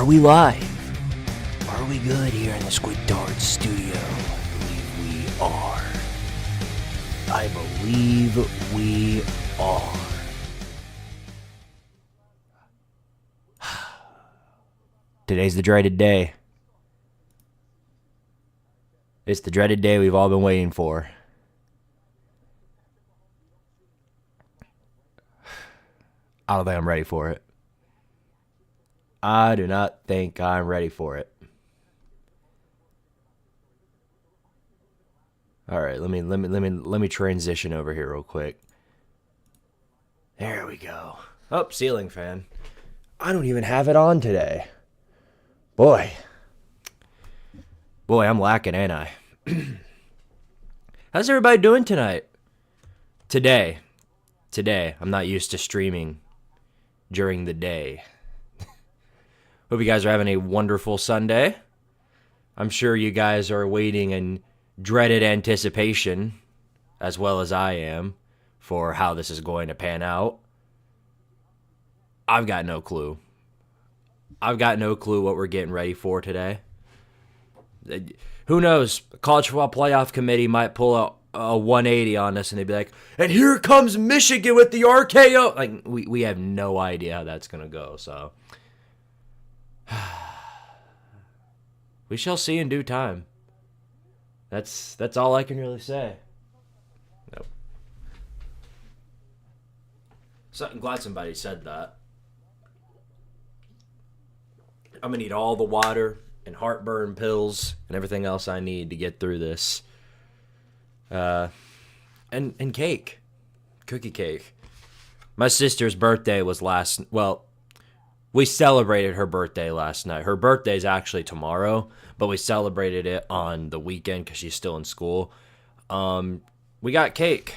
Are we live? Are we good here in the Squidtard studio? I believe we are. I believe we are. Today's the dreaded day. It's the dreaded day we've all been waiting for. I don't think I'm ready for it. I do not think I'm ready for it. All right, let me transition over here real quick. There we go. Oh, ceiling fan. I don't even have it on today. Boy, I'm lacking, ain't I? How's everybody doing tonight? Today. I'm not used to streaming during the day. Hope you guys are having a wonderful Sunday. I'm sure you guys are waiting in dreaded anticipation, as well as I am, for how this is going to pan out. I've got no clue. I've got no clue what we're getting ready for today. Who knows? The College Football Playoff Committee might pull a 180 on us, and they'd be like, and here comes Michigan with the RKO. Like, we have no idea how that's going to go, so we shall see in due time. That's all I can really say. Nope. So I'm glad somebody said that. I'm going to need all the water and heartburn pills and everything else I need to get through this. And cake. Cookie cake. My sister's birthday was we celebrated her birthday last night. Her birthday's actually tomorrow, but we celebrated it on the weekend because she's still in school. We got cake.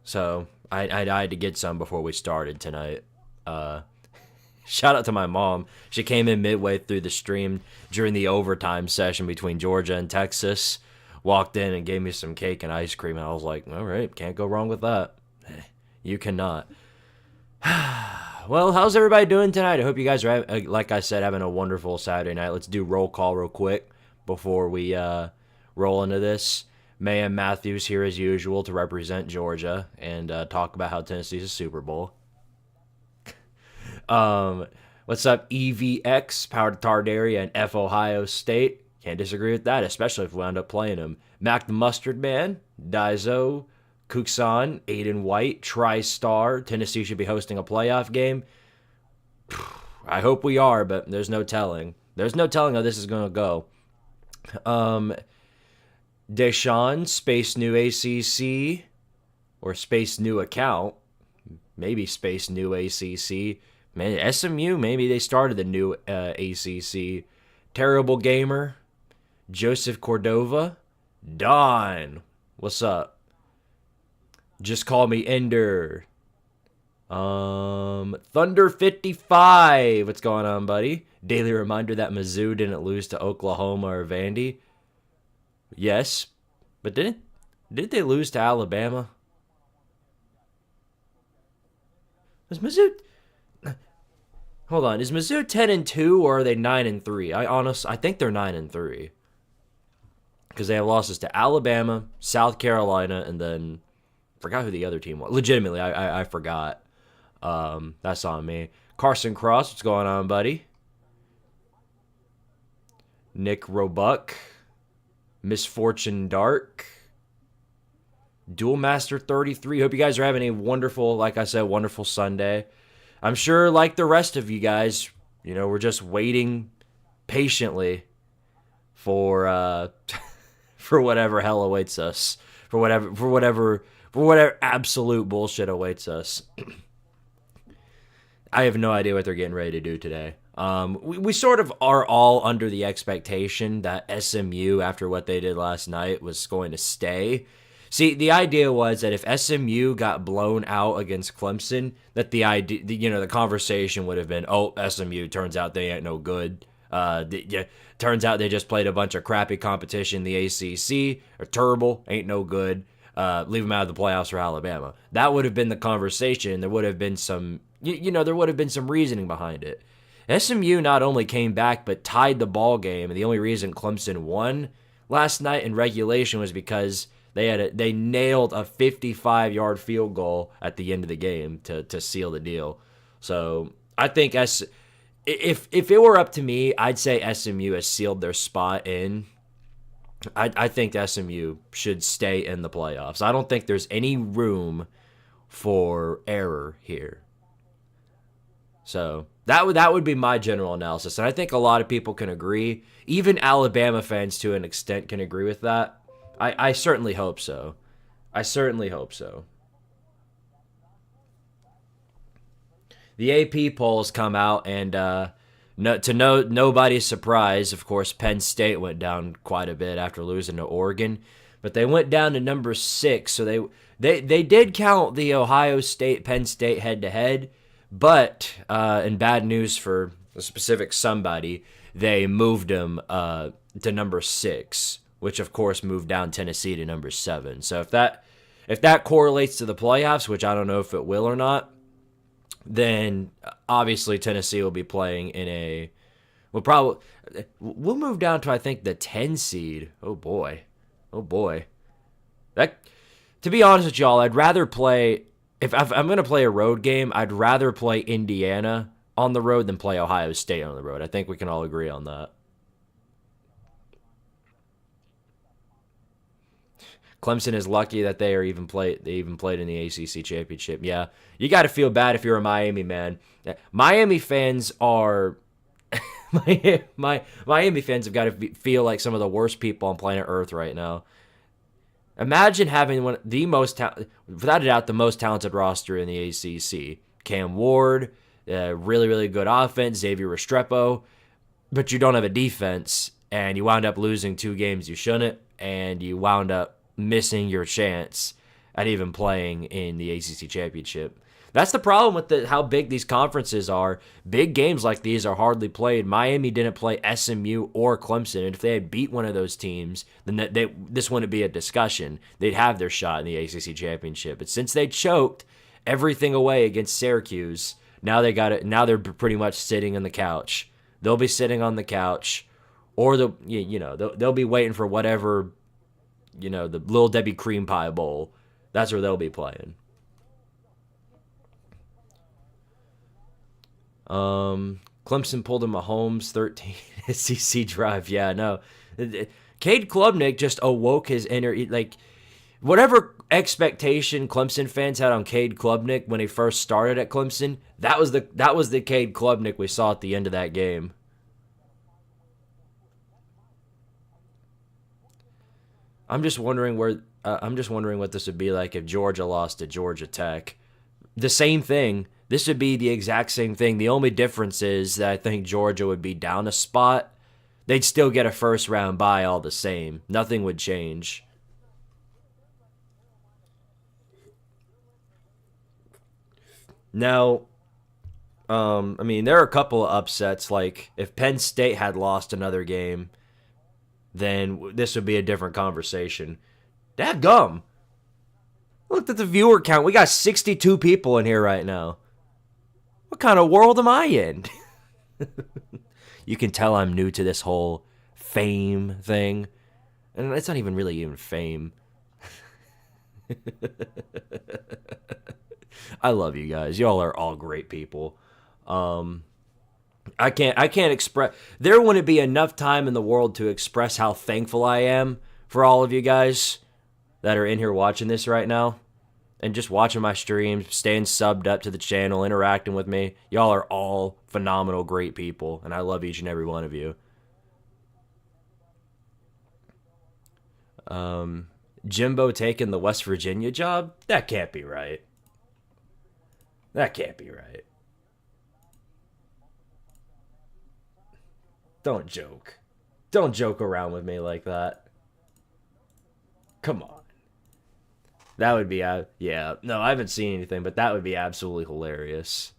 So I had to get some before we started tonight. Shout out to my mom. She came in midway through the stream during the overtime session between Georgia and Texas. Walked in and gave me some cake and ice cream. And I was like, all right, can't go wrong with that. You cannot. Well, how's everybody doing tonight? I hope you guys are, like I said, having a wonderful Saturday night. Let's do roll call real quick before we roll into this. Mayhem Matthews here as usual to represent Georgia and talk about how Tennessee's a Super Bowl. What's up, EVX, Powered Tardaria, and F Ohio State? Can't disagree with that, especially if we end up playing them. Mac the Mustard Man, Daizo, Kuxan, Aiden White, TriStar. Tennessee should be hosting a playoff game. I hope we are, but there's no telling. There's no telling how this is going to go. Deshaun, Space New ACC, or Space New Account. Maybe Space New ACC. Man, SMU, maybe they started the new ACC. Terrible Gamer, Joseph Cordova, Don, what's up? Just call me Ender. Thunder 55, what's going on, buddy? Daily reminder that Mizzou didn't lose to Oklahoma or Vandy. Yes, but did they lose to Alabama? Was Mizzou? Hold on, is Mizzou 10-2 or are they 9-3? I think they're 9-3 because they have losses to Alabama, South Carolina, and then forgot who the other team was. Legitimately, I forgot. That's on me. Carson Cross, what's going on, buddy? Nick Roebuck, Misfortune Dark, Dual Master 33. Hope you guys are having a wonderful, like I said, wonderful Sunday. I'm sure, like the rest of you guys, we're just waiting patiently for for whatever hell awaits us, for whatever absolute bullshit awaits us. I have no idea what they're getting ready to do today. We sort of are all under the expectation that SMU, after what they did last night, was going to stay. See, the idea was that if SMU got blown out against Clemson, that the conversation would have been, oh, SMU, turns out they ain't no good. Turns out they just played a bunch of crappy competition in the ACC, are terrible, ain't no good. Leave them out of the playoffs for Alabama. That would have been the conversation. There would have been some, there would have been some reasoning behind it. SMU not only came back but tied the ball game, and the only reason Clemson won last night in regulation was because they nailed a 55-yard field goal at the end of the game to seal the deal. So I think if it were up to me, I'd say SMU has sealed their spot in. I think SMU should stay in the playoffs. I don't think there's any room for error here. So that would be my general analysis, and I think a lot of people can agree. Even Alabama fans, to an extent, can agree with that. I certainly hope so. I certainly hope so. The AP polls come out, and nobody's surprise, of course, Penn State went down quite a bit after losing to Oregon, but they went down to number 6. So they did count the Ohio State Penn State head-to-head, but in bad news for a specific somebody, they moved them to number 6, which of course moved down Tennessee to number 7. So if that correlates to the playoffs, which I don't know if it will or not, then obviously Tennessee will be playing in we'll move down to, I think, the 10 seed. Oh boy. That, to be honest with y'all, I'd rather play, if I'm going to play a road game, I'd rather play Indiana on the road than play Ohio State on the road. I think we can all agree on that. Clemson is lucky that they even played in the ACC championship. Yeah, you got to feel bad if you're a Miami man. Miami fans are Miami fans have got to feel like some of the worst people on planet Earth right now. Imagine having without a doubt, the most talented roster in the ACC. Cam Ward, really, really good offense, Xavier Restrepo, but you don't have a defense, and you wound up losing 2 games you shouldn't, and you wound up missing your chance at even playing in the ACC championship. That's the problem with how big these conferences are. Big games like these are hardly played. Miami didn't play SMU or Clemson, and if they had beat one of those teams, then this wouldn't be a discussion. They'd have their shot in the ACC championship. But since they choked everything away against Syracuse, now they're pretty much sitting on the couch. They'll be sitting on the couch, or they'll be waiting for whatever, the Little Debbie Cream Pie Bowl. That's where they'll be playing. Clemson pulled a Mahomes 13 SEC drive. Yeah, no. Cade Klubnik just awoke his inner, whatever expectation Clemson fans had on Cade Klubnik when he first started at Clemson, that was the Cade Klubnik we saw at the end of that game. I'm just wondering what this would be like if Georgia lost to Georgia Tech. The same thing. This would be the exact same thing. The only difference is that I think Georgia would be down a spot. They'd still get a first round bye all the same. Nothing would change. Now, there are a couple of upsets. Like if Penn State had lost another game, then this would be a different conversation. Dadgum. Look at the viewer count. We got 62 people in here right now. What kind of world am I in? You can tell I'm new to this whole fame thing. And it's not even fame. I love you guys. Y'all are all great people. I can't express. There wouldn't be enough time in the world to express how thankful I am for all of you guys that are in here watching this right now and just watching my streams, staying subbed up to the channel, interacting with me. Y'all are all phenomenal, great people, and I love each and every one of you. Jimbo taking the West Virginia job? That can't be right. That can't be right. Don't joke. Don't joke around with me like that. Come on. That would be, yeah. No, I haven't seen anything, but that would be absolutely hilarious.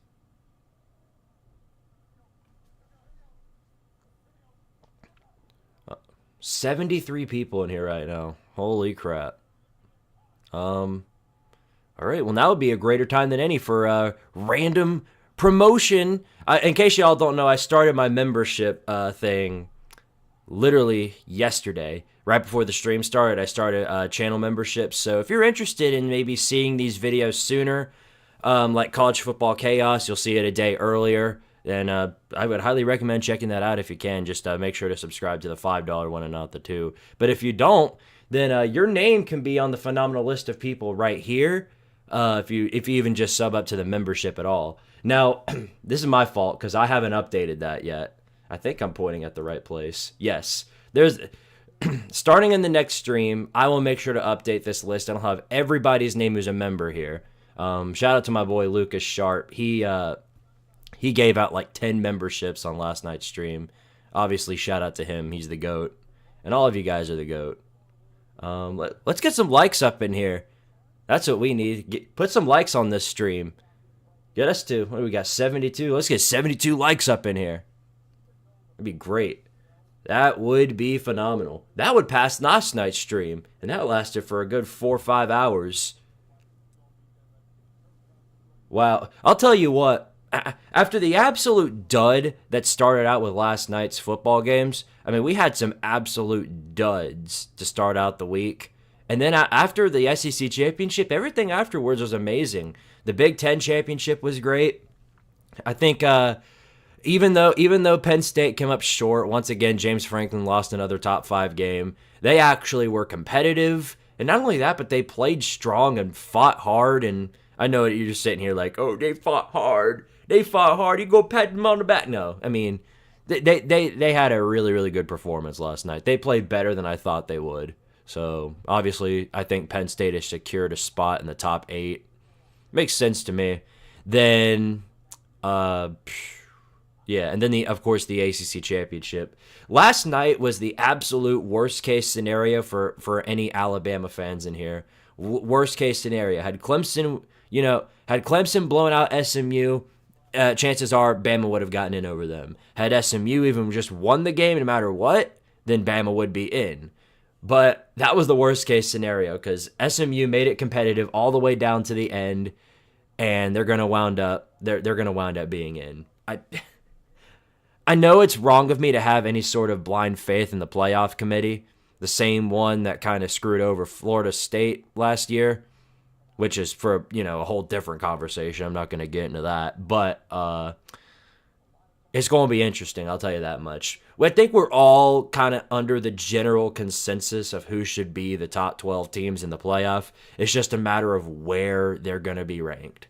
Uh, 73 people in here right now. Holy crap. All right, well, now would be a greater time than any for random promotion. In case y'all don't know, I started my membership thing literally yesterday. Right before the stream started, I started channel memberships. So if you're interested in maybe seeing these videos sooner, like College Football Chaos, you'll see it a day earlier. And I would highly recommend checking that out if you can. Just make sure to subscribe to the $5 one and not the $2. But if you don't, then your name can be on the phenomenal list of people right here. If you even just sub up to the membership at all. Now, this is my fault because I haven't updated that yet. I think I'm pointing at the right place. Yes, there's. Starting in the next stream, I will make sure to update this list, and I'll have everybody's name who's a member here. Shout out to my boy Lucas Sharp. He gave out like 10 memberships on last night's stream. Obviously, shout out to him. He's the GOAT. And all of you guys are the GOAT. Let's get some likes up in here. That's what we need. Put some likes on this stream. Get us to, what do we got, 72? Let's get 72 likes up in here. That'd be great. That would be phenomenal. That would pass last night's stream, and that lasted for a good 4 or 5 hours. Wow. I'll tell you what, after the absolute dud that started out with last night's football games, I mean, we had some absolute duds to start out the week. And then after the SEC championship, everything afterwards was amazing. The Big Ten championship was great. I think even though Penn State came up short, once again, James Franklin lost another top 5 game. They actually were competitive. And not only that, but they played strong and fought hard. And I know you're just sitting here like, oh, they fought hard. They fought hard. You go pat them on the back. No, I mean, they had a really, really good performance last night. They played better than I thought they would. So, obviously, I think Penn State has secured a spot in the top 8. Makes sense to me. Then, and then, of course, the ACC championship. Last night was the absolute worst-case scenario for any Alabama fans in here. Worst-case scenario. Had Clemson blown out SMU, chances are Bama would have gotten in over them. Had SMU even just won the game no matter what, then Bama would be in. But that was the worst case scenario because SMU made it competitive all the way down to the end, and they're gonna wound up being in. I know it's wrong of me to have any sort of blind faith in the playoff committee, the same one that kind of screwed over Florida State last year, which is for a whole different conversation. I'm not gonna get into that, but it's going to be interesting, I'll tell you that much. I think we're all kind of under the general consensus of who should be the top 12 teams in the playoff. It's just a matter of where they're going to be ranked.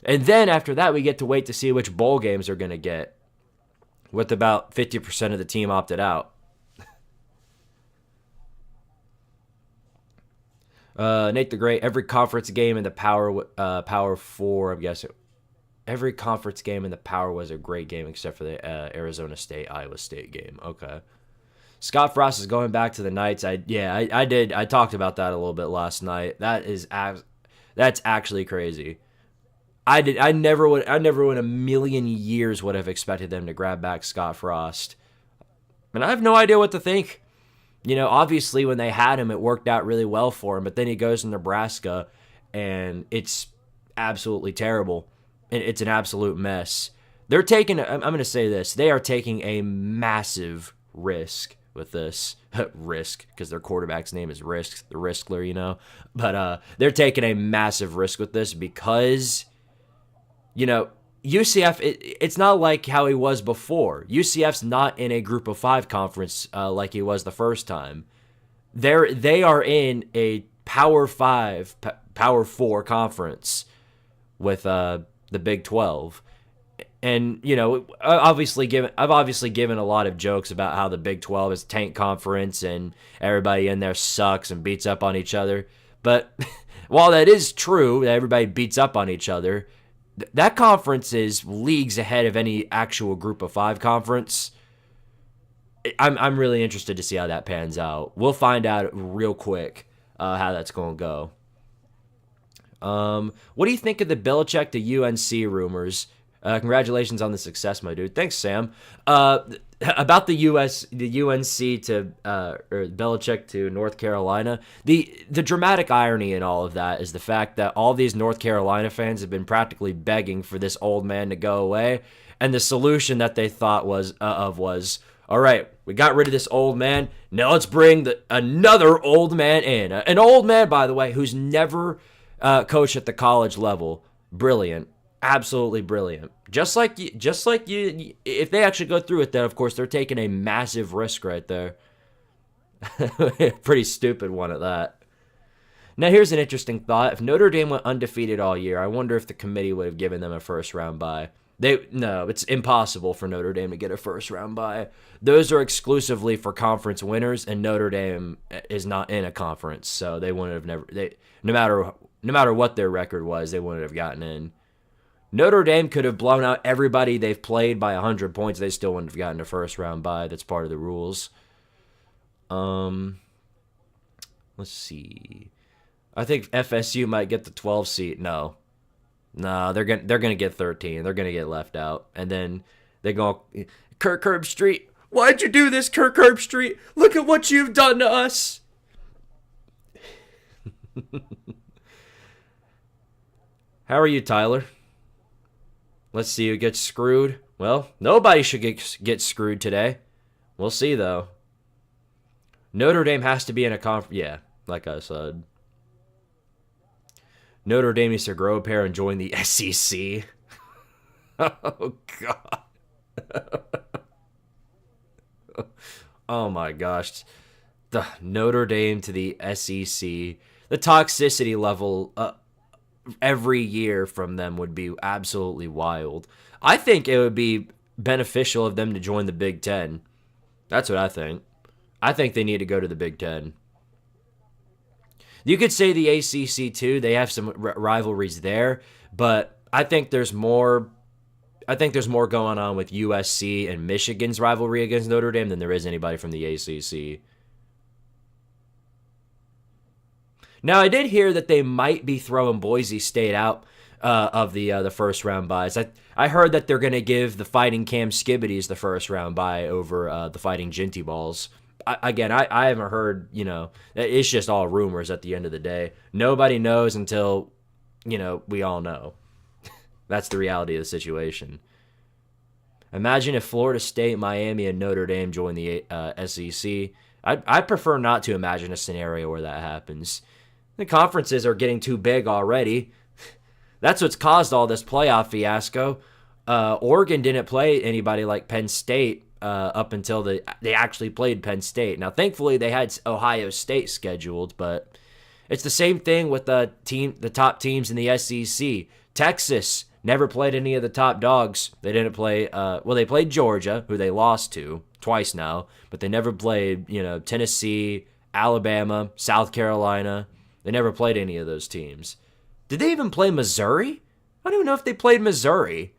And then after that, we get to wait to see which bowl games they're going to get, with about 50% of the team opted out. Nate the Great, every conference game in the Power 4, I'm guessing. Every conference game in the Power was a great game except for the Arizona State-Iowa State game. Okay. Scott Frost is going back to the Knights. I did. I talked about that a little bit last night. That's actually crazy. I never would in a million years would have expected them to grab back Scott Frost. And I have no idea what to think. Obviously when they had him, it worked out really well for him, but then he goes to Nebraska and it's absolutely terrible. It's an absolute mess. They're taking, I'm going to say this, they are taking a massive risk with this. Risk, because their quarterback's name is Risk, the Riskler, But they're taking a massive risk with this because, UCF, it's not like how he was before. UCF's not in a group of 5 conference like he was the first time. They are in a Power 5, Power 4 conference with the Big 12. And, I've obviously given a lot of jokes about how the Big 12 is tank conference and everybody in there sucks and beats up on each other. But while that is true, that everybody beats up on each other, that conference is leagues ahead of any actual group of 5 conference. I'm really interested to see how that pans out. We'll find out real quick how that's going to go. What do you think of the Belichick to UNC rumors? Congratulations on the success, my dude. Thanks, Sam. About the UNC to or Belichick to North Carolina. The dramatic irony in all of that is the fact that all these North Carolina fans have been practically begging for this old man to go away, and the solution that they thought was all right, we got rid of this old man. Now let's bring another old man in. An old man, by the way, who's never coached at the college level. Brilliant. Absolutely brilliant. Just like you, if they actually go through it, then of course they're taking a massive risk right there. Pretty stupid one at that. Now here's an interesting thought. If Notre Dame went undefeated all year, I wonder if the committee would have given them a first round bye. No, it's impossible for Notre Dame to get a first round bye. Those are exclusively for conference winners, and Notre Dame is not in a conference, so they wouldn't have no matter what their record was, they wouldn't have gotten in. Notre Dame could have blown out everybody they've played by 100 points. They still wouldn't have gotten a first round bye. That's part of the rules. Let's see. I think FSU might get the 12 seat. No, they're gonna get 13. They're gonna get left out, and then they go, Kirk Herbstreit. Why'd you do this, Kirk Herbstreit? Look at what you've done to us. How are you, Tyler? Let's see who gets screwed. Well, nobody should get screwed today. We'll see, though. Notre Dame has to be in a conference. Yeah, like I said. Notre Dame needs to grow a pair and join the SEC. Oh, God. Oh, my gosh. The Notre Dame to the SEC. The toxicity level every year from them would be absolutely wild. I think it would be beneficial of them to join the Big Ten. That's what I think. I think they need to go to the Big Ten. You could say the ACC too. They have some rivalries there, but I think there's more. I think there's more going on with USC and Michigan's rivalry against Notre Dame than there is anybody from the ACC. Now, I did hear that they might be throwing Boise State out of the first round byes. I heard that they're going to give the Fighting Cam Skibbities the first round bye over the Fighting Ginty Balls. I haven't heard, it's just all rumors at the end of the day. Nobody knows until, we all know. That's the reality of the situation. Imagine if Florida State, Miami, and Notre Dame join the SEC. I'd prefer not to imagine a scenario where that happens. The conferences are getting too big already. That's what's caused all this playoff fiasco. Oregon didn't play anybody like Penn State up until they actually played Penn State. Now, thankfully, they had Ohio State scheduled, but it's the same thing with the top teams in the SEC. Texas never played any of the top dogs. They didn't play. They played Georgia, who they lost to twice now, but they never played. Tennessee, Alabama, South Carolina. They never played any of those teams. Did they even play Missouri? I don't even know if they played Missouri.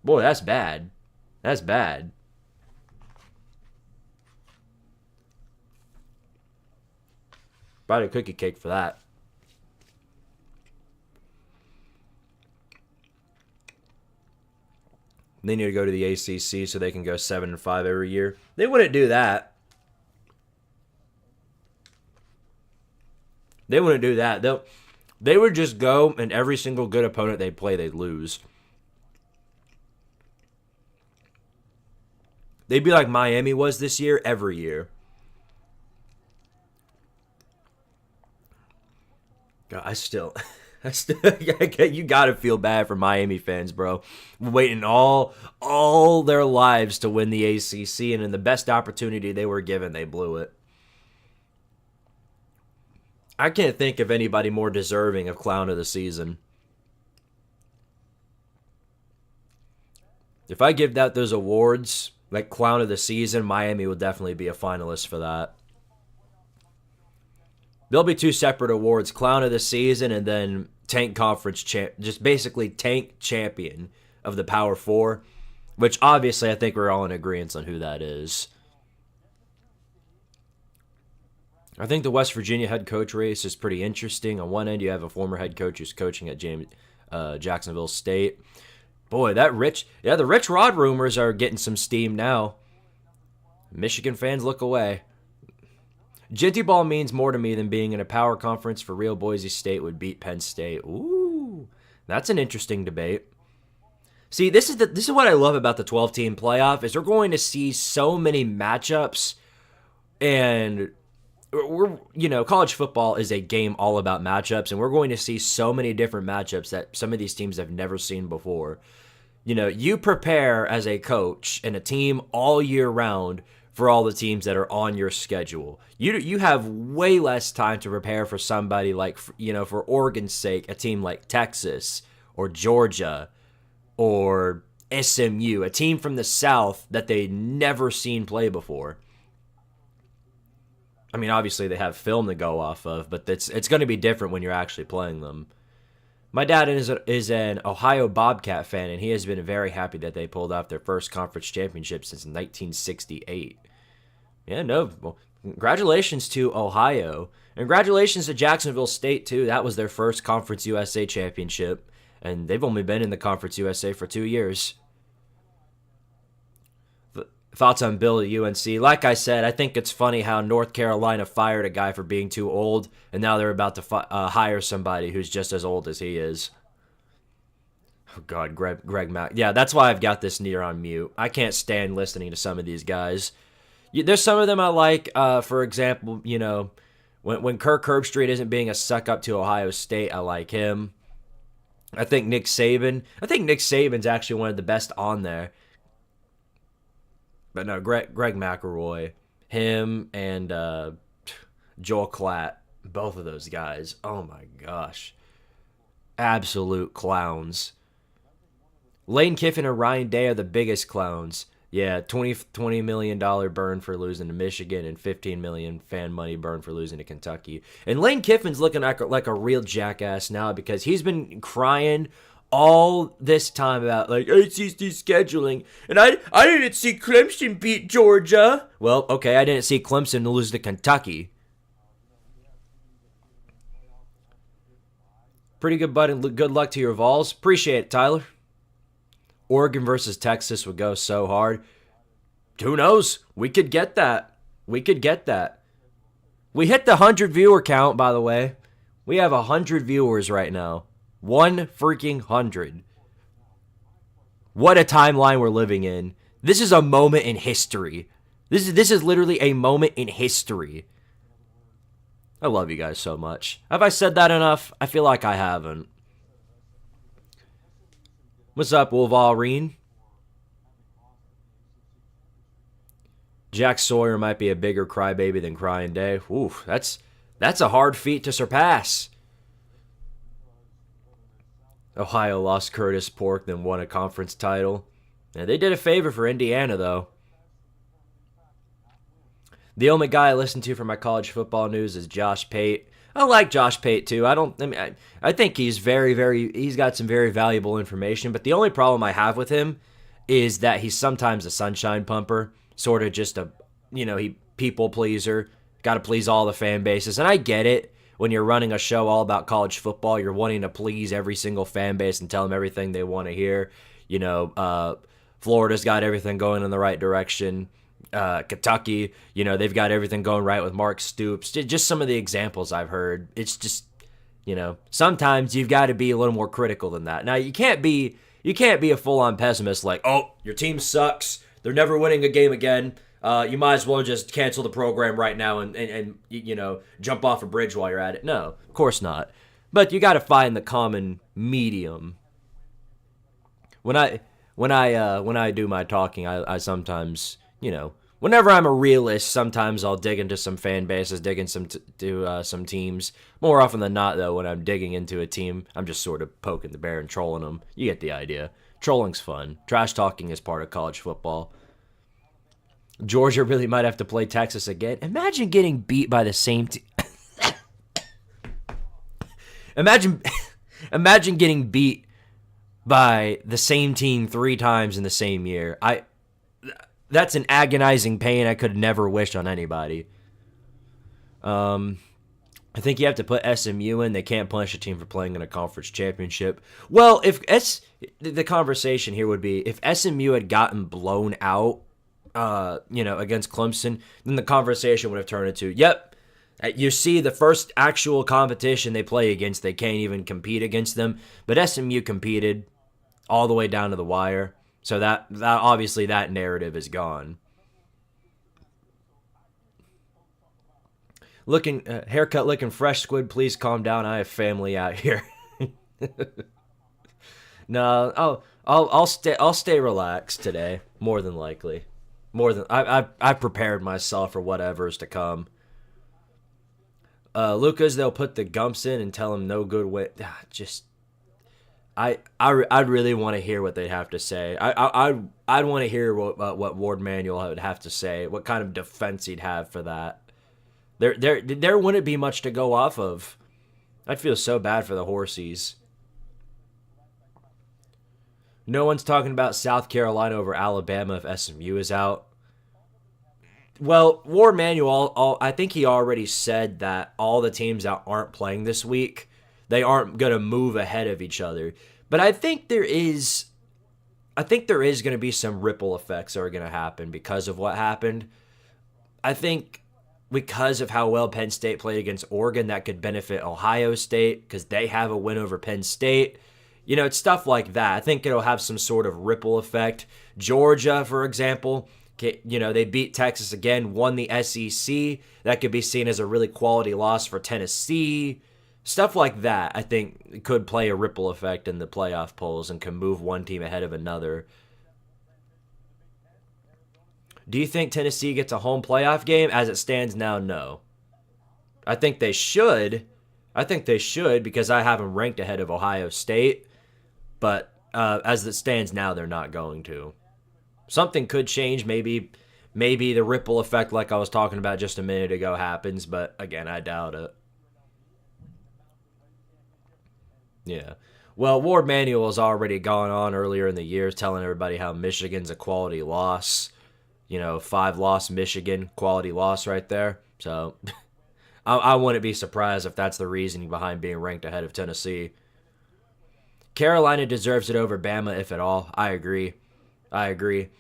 Boy, that's bad. That's bad. Bought a cookie cake for that. They need to go to the ACC so they can go 7-5 every year. They wouldn't do that. They wouldn't do that. They would just go, and every single good opponent they play, they'd lose. They'd be like Miami was this year, every year. God, you gotta feel bad for Miami fans, bro. Waiting all their lives to win the ACC, and in the best opportunity they were given, they blew it. I can't think of anybody more deserving of Clown of the Season. If I give out those awards, like Clown of the Season, Miami will definitely be a finalist for that. There'll be two separate awards, Clown of the Season and then Tank Conference just basically Tank Champion of the Power Four, which obviously I think we're all in agreement on who that is. I think the West Virginia head coach race is pretty interesting. On one end, you have a former head coach who's coaching at Jacksonville State. Boy, the Rich Rod rumors are getting some steam now. Michigan fans look away. Ginty ball means more to me than being in a power conference for real. Boise State would beat Penn State. Ooh, that's an interesting debate. See, this is what I love about the 12-team playoff is we're going to see so many matchups, and college football is a game all about matchups, and we're going to see so many different matchups that some of these teams have never seen before. You prepare as a coach and a team all year round for all the teams that are on your schedule. You have way less time to prepare for somebody like, for Oregon's sake, a team like Texas or Georgia or SMU, a team from the South that they never seen play before. I mean, obviously they have film to go off of, but it's going to be different when you're actually playing them. My dad is an Ohio Bobcat fan, and he has been very happy that they pulled off their first conference championship since 1968. Yeah, no, well, congratulations to Ohio. And congratulations to Jacksonville State, too. That was their first Conference USA championship, and they've only been in the Conference USA for 2 years. Thoughts on Bill at UNC? Like I said, I think it's funny how North Carolina fired a guy for being too old, and now they're about to hire somebody who's just as old as he is. Oh, God, Greg Mack. Yeah, that's why I've got this near on mute. I can't stand listening to some of these guys. There's some of them I like. For example, when Kirk Herbstreit isn't being a suck-up to Ohio State, I like him. I think Nick Saban's actually one of the best on there. But no, Greg McElroy, him and Joel Klatt, both of those guys, oh my gosh. Absolute clowns. Lane Kiffin and Ryan Day are the biggest clowns. Yeah, $20 million burn for losing to Michigan and $15 million fan money burn for losing to Kentucky. And Lane Kiffin's looking like a real jackass now because he's been crying all this time about ACC scheduling, and I didn't see Clemson beat Georgia. Well, okay, I didn't see Clemson lose to Kentucky. Pretty good, bud, and good luck to your Vols. Appreciate it, Tyler. Oregon versus Texas would go so hard. Who knows? We could get that. We hit the 100 viewer count, by the way. We have 100 viewers right now. 100. What a timeline we're living in. This is a moment in history. This is literally a moment in history. I love you guys so much. Have I said that enough? I feel like I haven't. What's up, Wolverine? Jack Sawyer might be a bigger crybaby than Crying Day. Oof, that's a hard feat to surpass. Ohio lost Curtis Pork, then won a conference title. Yeah, they did a favor for Indiana, though. The only guy I listen to for my college football news is Josh Pate. I like Josh Pate, too. I think he's he's got some very valuable information, but the only problem I have with him is that he's sometimes a sunshine pumper, sort of just he people pleaser, got to please all the fan bases, and I get it. When you're running a show all about college football, you're wanting to please every single fan base and tell them everything they want to hear. Florida's got everything going in the right direction. Kentucky, they've got everything going right with Mark Stoops. Just some of the examples I've heard. It's just, sometimes you've got to be a little more critical than that. Now, you can't be a full-on pessimist like, oh, your team sucks. They're never winning a game again. You might as well just cancel the program right now and jump off a bridge while you're at it. No, of course not. But you got to find the common medium. When I do my talking, I sometimes, whenever I'm a realist, sometimes I'll dig into some fan bases, dig into some teams. More often than not, though, when I'm digging into a team, I'm just sort of poking the bear and trolling them. You get the idea. Trolling's fun. Trash talking is part of college football. Georgia really might have to play Texas again. Imagine getting beat by the same team. Imagine getting beat by the same team 3 times in the same year. That's an agonizing pain I could never wish on anybody. I think you have to put SMU in. They can't punish a team for playing in a conference championship. Well, the conversation here would be if SMU had gotten blown out, against Clemson, then the conversation would have turned into, yep, you see the first actual competition they play against, they can't even compete against them. But SMU competed all the way down to the wire. So that obviously that narrative is gone. Haircut looking fresh, Squid. Please calm down. I have family out here. No, I'll stay relaxed today. More than likely, I prepared myself for whatever's to come. Lucas, they'll put the Gumps in and tell him no good way. I'd really want to hear what they have to say. I'd want to hear what Ward Manuel would have to say. What kind of defense he'd have for that. There wouldn't be much to go off of. I'd feel so bad for the Horsies. No one's talking about South Carolina over Alabama if SMU is out. Well, Ward Manuel, I think he already said that all the teams that aren't playing this week, they aren't going to move ahead of each other. But I think there is going to be some ripple effects that are going to happen because of what happened. I think because of how well Penn State played against Oregon, that could benefit Ohio State because they have a win over Penn State. It's stuff like that. I think it'll have some sort of ripple effect. Georgia, for example, they beat Texas again, won the SEC. That could be seen as a really quality loss for Tennessee. Stuff like that, I think, could play a ripple effect in the playoff polls and can move one team ahead of another. Do you think Tennessee gets a home playoff game? As it stands now, no. I think they should. Because I have them ranked ahead of Ohio State. But as it stands now, they're not going to. Something could change. Maybe the ripple effect like I was talking about just a minute ago happens. But again, I doubt it. Yeah. Well, Ward Manuel has already gone on earlier in the year telling everybody how Michigan's a quality loss. 5-loss Michigan, quality loss right there. So I wouldn't be surprised if that's the reasoning behind being ranked ahead of Tennessee. Carolina deserves it over Bama, if at all. I agree. And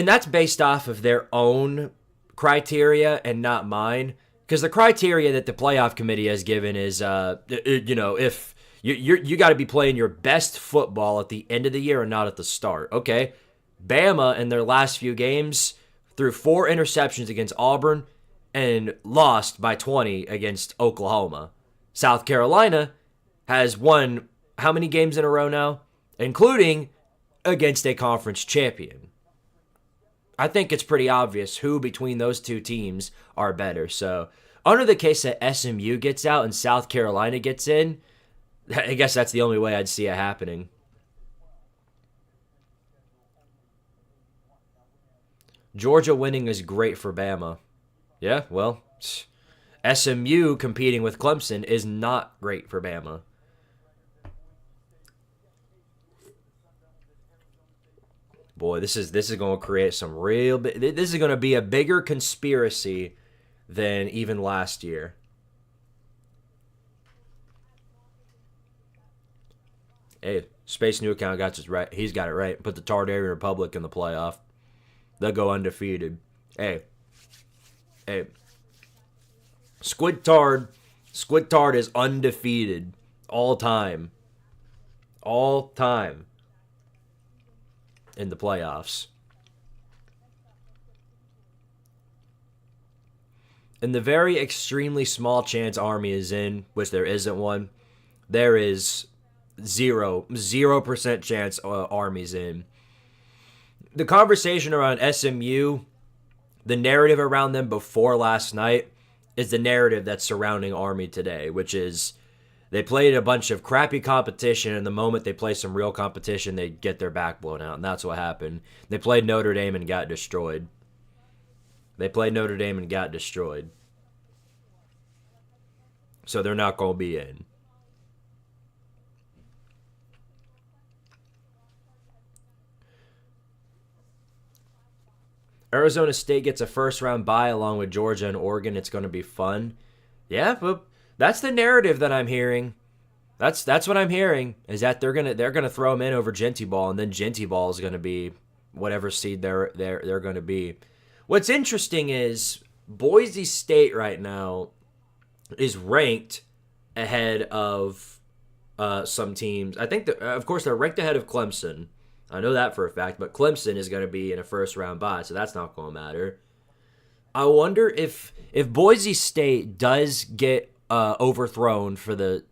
that's based off of their own criteria and not mine. Because the criteria that the playoff committee has given is, if you got to be playing your best football at the end of the year and not at the start. Okay. Bama, in their last few games, threw 4 interceptions against Auburn and lost by 20 against Oklahoma. South Carolina has won how many games in a row now? Including against a conference champion. I think it's pretty obvious who between those two teams are better. So, under the case that SMU gets out and South Carolina gets in, I guess that's the only way I'd see it happening. Georgia winning is great for Bama. Yeah, well, SMU competing with Clemson is not great for Bama. Boy, this is going to create some real. This is going to be a bigger conspiracy than even last year. Hey, Space New Account got this right. He's got it right. Put the Tartarian Republic in the playoff. They'll go undefeated. Hey. Squidtard is undefeated all time. All time in the playoffs. In the very extremely small chance Army is in, which there isn't one, there is 0% chance Army's in. The conversation around SMU, the narrative around them before last night, is the narrative that's surrounding Army today, which is they played a bunch of crappy competition, and the moment they play some real competition, they get their back blown out, and that's what happened. They played Notre Dame and got destroyed. So they're not going to be in. Arizona State gets a first-round bye along with Georgia and Oregon. It's going to be fun. Yeah, but that's the narrative that I'm hearing. That's what I'm hearing is that they're gonna throw him in over Genty Ball, and then Genty Ball is gonna be whatever seed they're gonna be. What's interesting is Boise State right now is ranked ahead of some teams. I think that of course they're ranked ahead of Clemson. I know that for a fact, but Clemson is going to be in a first round bye, so that's not going to matter. I wonder if Boise State does get overthrown for the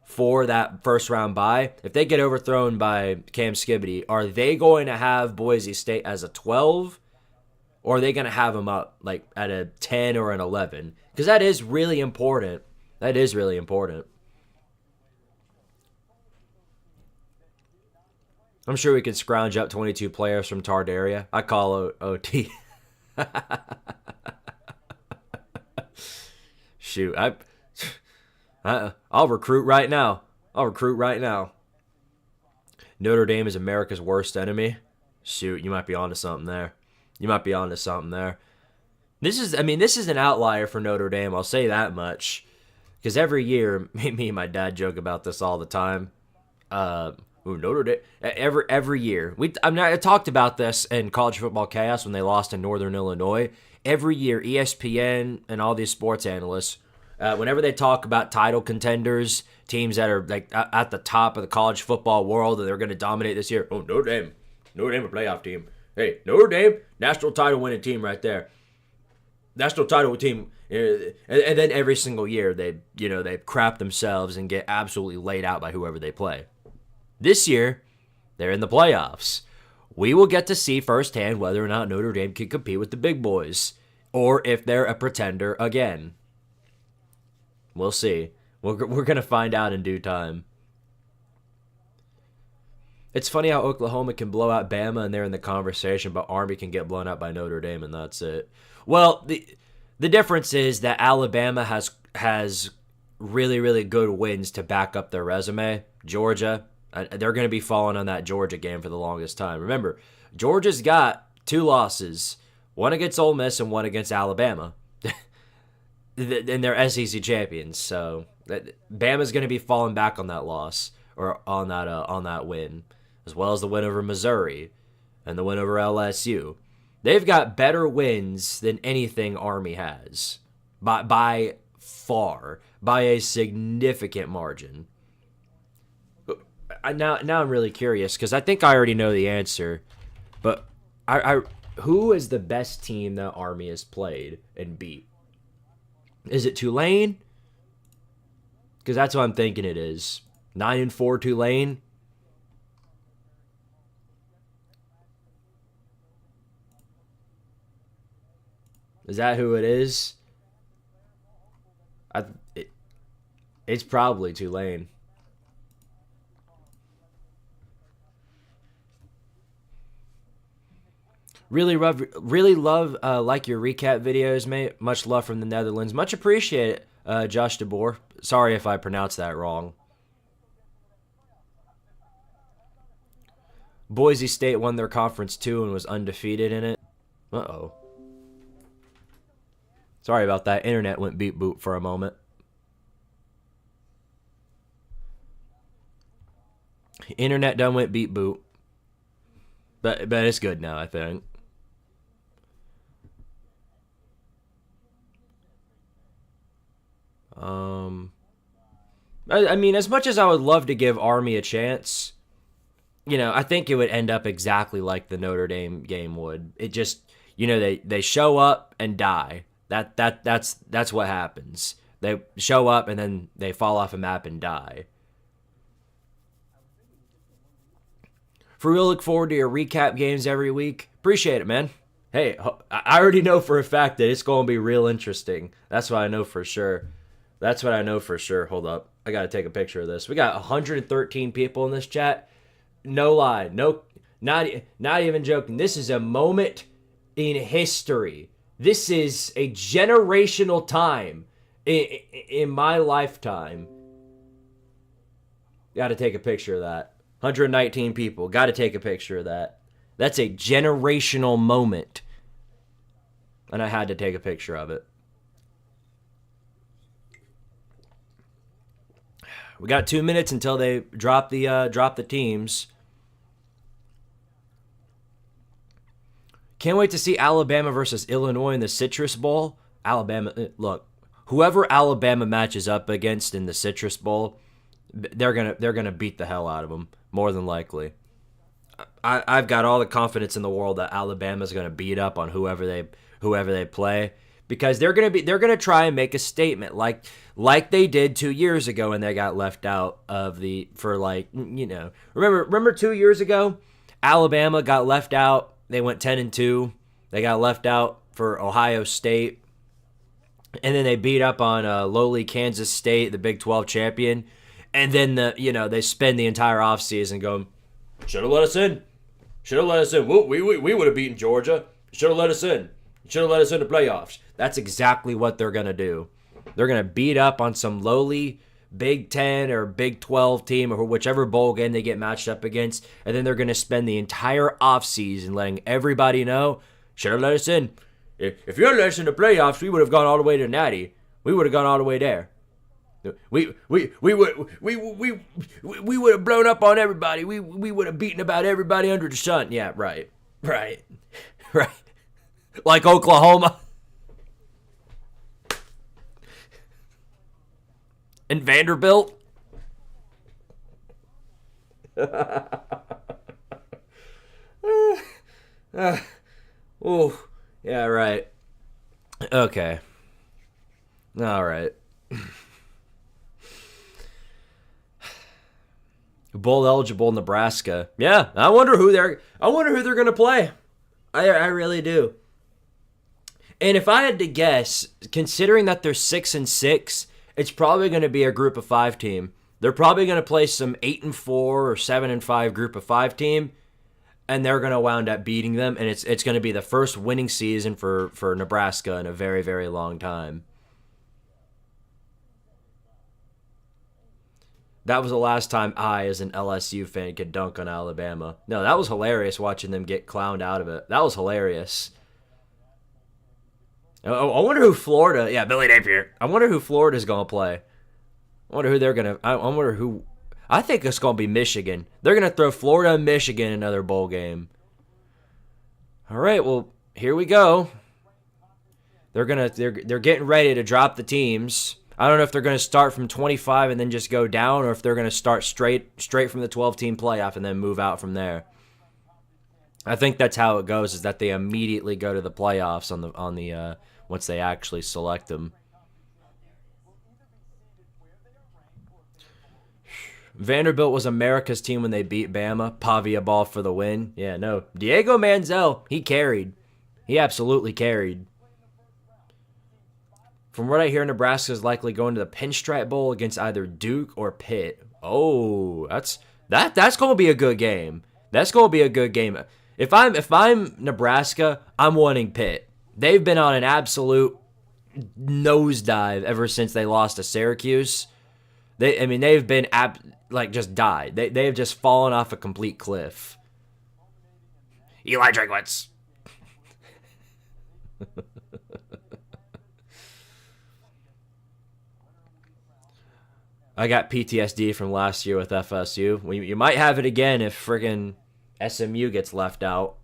for that first round bye, if they get overthrown by Cam Skibbity, are they going to have Boise State as a 12, or are they going to have them up like at a 10 or an 11? Because that is really important. That is really important. I'm sure we could scrounge up 22 players from Tardaria. I call OT. Shoot, I'll recruit right now. Notre Dame is America's worst enemy. Shoot, you might be onto something there. This is an outlier for Notre Dame. I'll say that much. Because every year, me and my dad joke about this all the time. Notre Dame. Every year, I talked about this in College Football Chaos when they lost in Northern Illinois. Every year, ESPN and all these sports analysts, whenever they talk about title contenders, teams that are like at the top of the college football world and they're going to dominate this year. Oh, Notre Dame a playoff team. Hey, Notre Dame, national title winning team right there. National title team. And then every single year they crap themselves and get absolutely laid out by whoever they play. This year, they're in the playoffs. We will get to see firsthand whether or not Notre Dame can compete with the big boys, or if they're a pretender again. We'll see. We're going to find out in due time. It's funny how Oklahoma can blow out Bama and they're in the conversation, but Army can get blown out by Notre Dame and that's it. Well, the difference is that Alabama has really, really good wins to back up their resume. Georgia, they're going to be falling on that Georgia game for the longest time. Remember, Georgia's got 2 losses, one against Ole Miss and one against Alabama. And they're SEC champions, so Bama's going to be falling back on that loss or on that win, as well as the win over Missouri and the win over LSU. They've got better wins than anything Army has, by far, by a significant margin. Now I'm really curious because I think I already know the answer, but who is the best team that Army has played and beat? Is it Tulane? Because that's what I'm thinking it is. 9-4 Tulane. Is that who it is? It's probably Tulane. Really love like your recap videos, mate. Much love from the Netherlands. Much appreciate it, Josh DeBoer. Sorry if I pronounced that wrong. Boise State won their conference too and was undefeated in it. Uh-oh. Sorry about that. Internet went beep boop for a moment. Internet done went beep boop. But it's good now, I think. I mean, as much as I would love to give Army a chance, I think it would end up exactly like the Notre Dame game would. It just, they show up and die. That's what happens. They show up and then they fall off a map and die. For real, look forward to your recap games every week. Appreciate it, man. Hey, I already know for a fact that it's going to be real interesting. That's what I know for sure. Hold up. I got to take a picture of this. We got 113 people in this chat. No lie. No, not even joking. This is a moment in history. This is a generational time in my lifetime. Got to take a picture of that. 119 people. Got to take a picture of that. That's a generational moment. And I had to take a picture of it. We got 2 minutes until they drop the teams. Can't wait to see Alabama versus Illinois in the Citrus Bowl. Alabama, look, whoever Alabama matches up against in the Citrus Bowl, they're gonna beat the hell out of them, more than likely. I've got all the confidence in the world that Alabama's gonna beat up on whoever they play, because they're gonna try and make a statement like they did 2 years ago and they got left out of remember 2 years ago, Alabama got left out. They went 10-2. They got left out for Ohio State. And then they beat up on lowly Kansas State, the Big 12 champion. And then they spend the entire offseason going, should have let us in. Should have let us in. We would have beaten Georgia. Should have let us in. Should have let us in the playoffs. That's exactly what they're going to do. They're going to beat up on some lowly Big 10 or Big 12 team or whichever bowl game they get matched up against, and then they're going to spend the entire offseason letting everybody know, should have let us in. If you had let us in the playoffs, we would have gone all the way to Natty. We would have gone all the way there. We would have blown up on everybody. We would have beaten about everybody under the sun. Yeah, right. Like Oklahoma. And Vanderbilt. Oh, yeah, right. Okay. All right. Bowl eligible Nebraska. Yeah, I wonder who they're going to play. I really do. And if I had to guess, considering that they're 6-6, it's probably going to be a group of 5 team. They're probably going to play some 8-4 or 7-5 group of 5 team, and they're going to wound up beating them. And it's going to be the first winning season for Nebraska in a very, very long time. That was the last time I, as an LSU fan, could dunk on Alabama. No, that was hilarious watching them get clowned out of it. That was hilarious. I wonder who Florida... Yeah, Billy Napier. I wonder who Florida's going to play. I wonder who they're going to... I wonder who... I think it's going to be Michigan. They're going to throw Florida and Michigan in another bowl game. All right, well, here we go. They're getting ready to drop the teams. I don't know if they're going to start from 25 and then just go down, or if they're going to start straight from the 12-team playoff and then move out from there. I think that's how it goes, is that they immediately go to the playoffs on the once they actually select them. Vanderbilt was America's team when they beat Bama. Pavia ball for the win. Yeah, no. Diego Manziel, he carried. He absolutely carried. From what I hear, Nebraska is likely going to the Pinstripe Bowl against either Duke or Pitt. Oh, that's going to be a good game. That's going to be a good game. If I'm Nebraska, I'm wanting Pitt. They've been on an absolute nosedive ever since they lost to Syracuse. They've been just died. They've just fallen off a complete cliff. Eli Drinkwitz. I got PTSD from last year with FSU. You might have it again if friggin' SMU gets left out.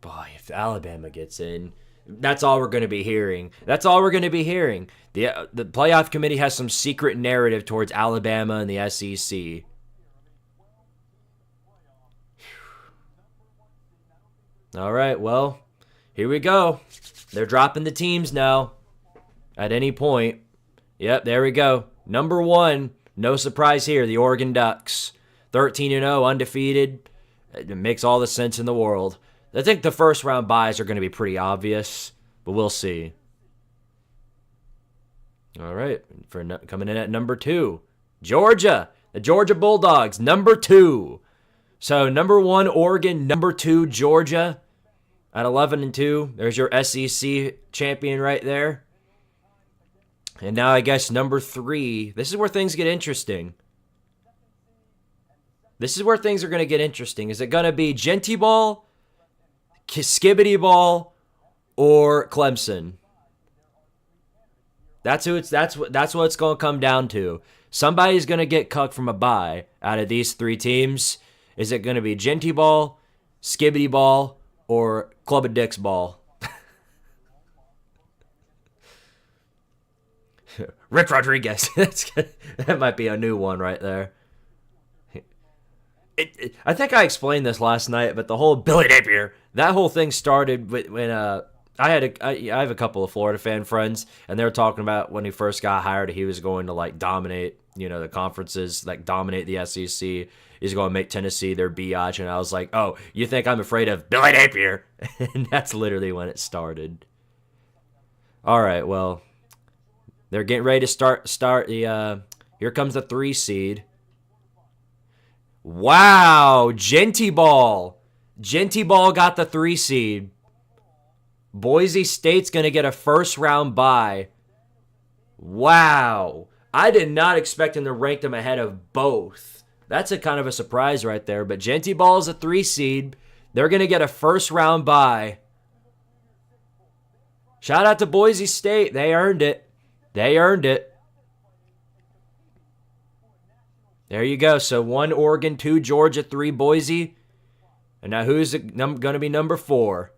Boy, if Alabama gets in, that's all we're going to be hearing. That's all we're going to be hearing. The playoff committee has some secret narrative towards Alabama and the SEC. All right, well, here we go. They're dropping the teams now at any point. Yep, there we go. Number 1, no surprise here, the Oregon Ducks. 13-0, undefeated. It makes all the sense in the world. I think the first round buys are going to be pretty obvious, but we'll see. All right, coming in at number 2, Georgia. The Georgia Bulldogs, number 2. So number 1, Oregon. Number 2, Georgia. At 11-2, there's your SEC champion right there. And now I guess number 3. This is where things get interesting. This is where things are going to get interesting. Is it going to be Genty Ball, Skibbity Ball, or Clemson? That's what it's going to come down to. Somebody's going to get cucked from a bye out of these three teams. Is it going to be Genty Ball, Skibbity Ball, or Club of Dicks Ball? Rick Rodriguez. That might be a new one right there. I think I explained this last night, but the whole Billy Napier, that whole thing started when I have a couple of Florida fan friends, and they were talking about when he first got hired, he was going to like dominate, the conferences, like dominate the SEC. He's going to make Tennessee their biatch, and I was like, oh, you think I'm afraid of Billy Napier? And that's literally when it started. All right, well, they're getting ready to start the. Here comes the 3 seed. Wow, Genty Ball. Genty Ball got the 3 seed. Boise State's going to get a first round bye. Wow. I did not expect him to rank them ahead of both. That's a kind of a surprise right there. But Genty Ball is a 3 seed. They're going to get a first round bye. Shout out to Boise State. They earned it. They earned it. There you go. So 1 Oregon, 2 Georgia, 3 Boise. And now who's going to be number 4?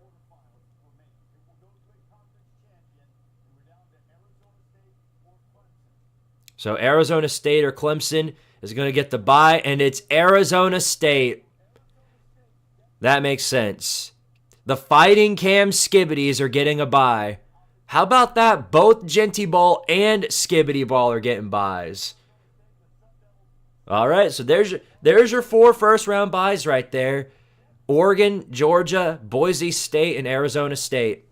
So Arizona State or Clemson is going to get the bye, and it's Arizona State. That makes sense. The Fighting Cam Skibbities are getting a bye. How about that? Both Genty Ball and Skibbity Ball are getting byes. All right, so there's your 4 first-round byes right there. Oregon, Georgia, Boise State, and Arizona State.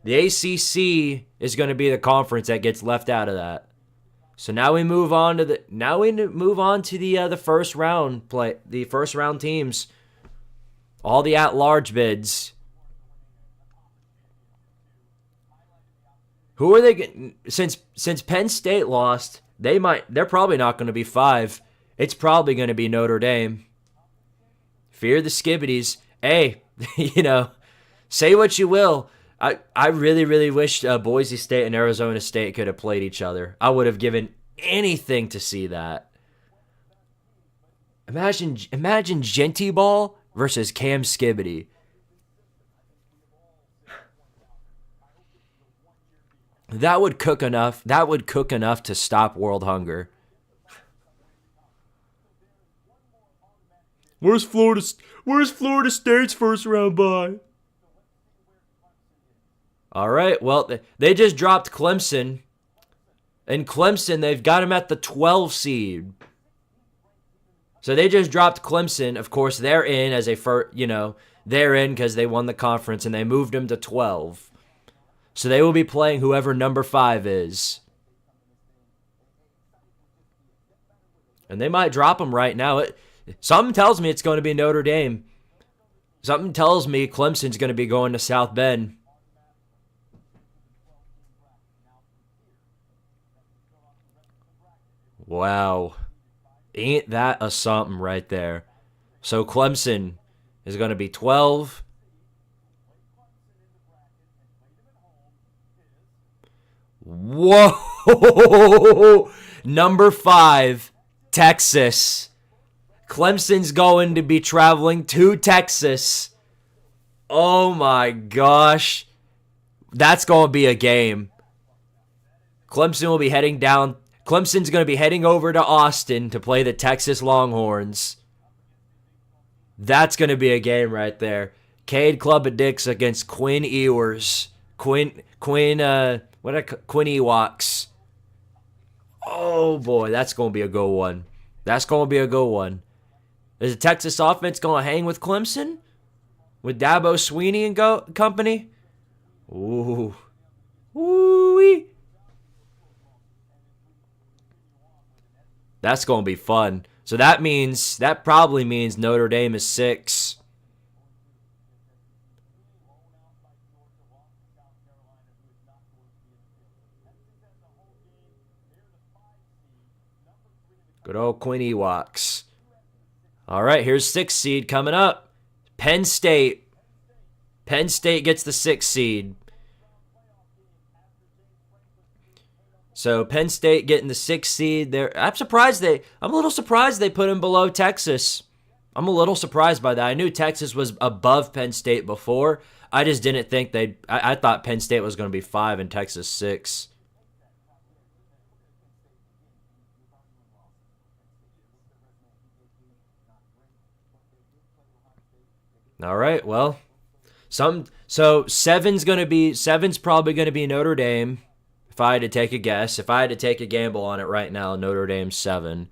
The ACC is going to be the conference that gets left out of that. So now we move on to the first round play, the first round teams. All the at-large bids. Who are they getting? Since Penn State lost, they're probably not going to be 5. It's probably going to be Notre Dame. Fear the Skibbities. Hey, say what you will. I really, really wish Boise State and Arizona State could have played each other. I would have given anything to see that. Imagine Genty Ball versus Cam Skibbity. That would cook enough. That would cook enough to stop world hunger. Where's Florida State's first round bye? All right, well, they just dropped Clemson. And Clemson, they've got them at the 12 seed. So they just dropped Clemson. Of course, they're in as a first, they're in because they won the conference, and they moved them to 12. So they will be playing whoever number 5 is. And they might drop them right now. Something tells me it's going to be Notre Dame. Something tells me Clemson's going to be going to South Bend. Wow. Ain't that a something right there? So Clemson is going to be 12. Whoa! Number 5, Texas. Clemson's going to be traveling to Texas. Oh my gosh. That's going to be a game. Clemson will be heading down. Clemson's going to be heading over to Austin to play the Texas Longhorns. That's going to be a game right there. Cade Club of Dicks against Quinn Ewers. Quinn Ewoks. Oh boy, that's going to be a good one. That's going to be a good one. Is the Texas offense going to hang with Clemson? With Dabo Sweeney and company? Ooh. Ooh-wee. That's going to be fun. So that probably means Notre Dame is 6. Good old Quinn Ewoks. All right, here's 6 seed coming up. Penn State. Penn State gets the 6 seed. So Penn State getting the 6th seed there. I'm a little surprised they put them below Texas. I'm a little surprised by that. I knew Texas was above Penn State before. I just didn't think I thought Penn State was going to be 5 and Texas 6. All right, well, so seven's probably gonna be Notre Dame. If I had to take a guess, if I had to take a gamble on it right now, Notre Dame's 7.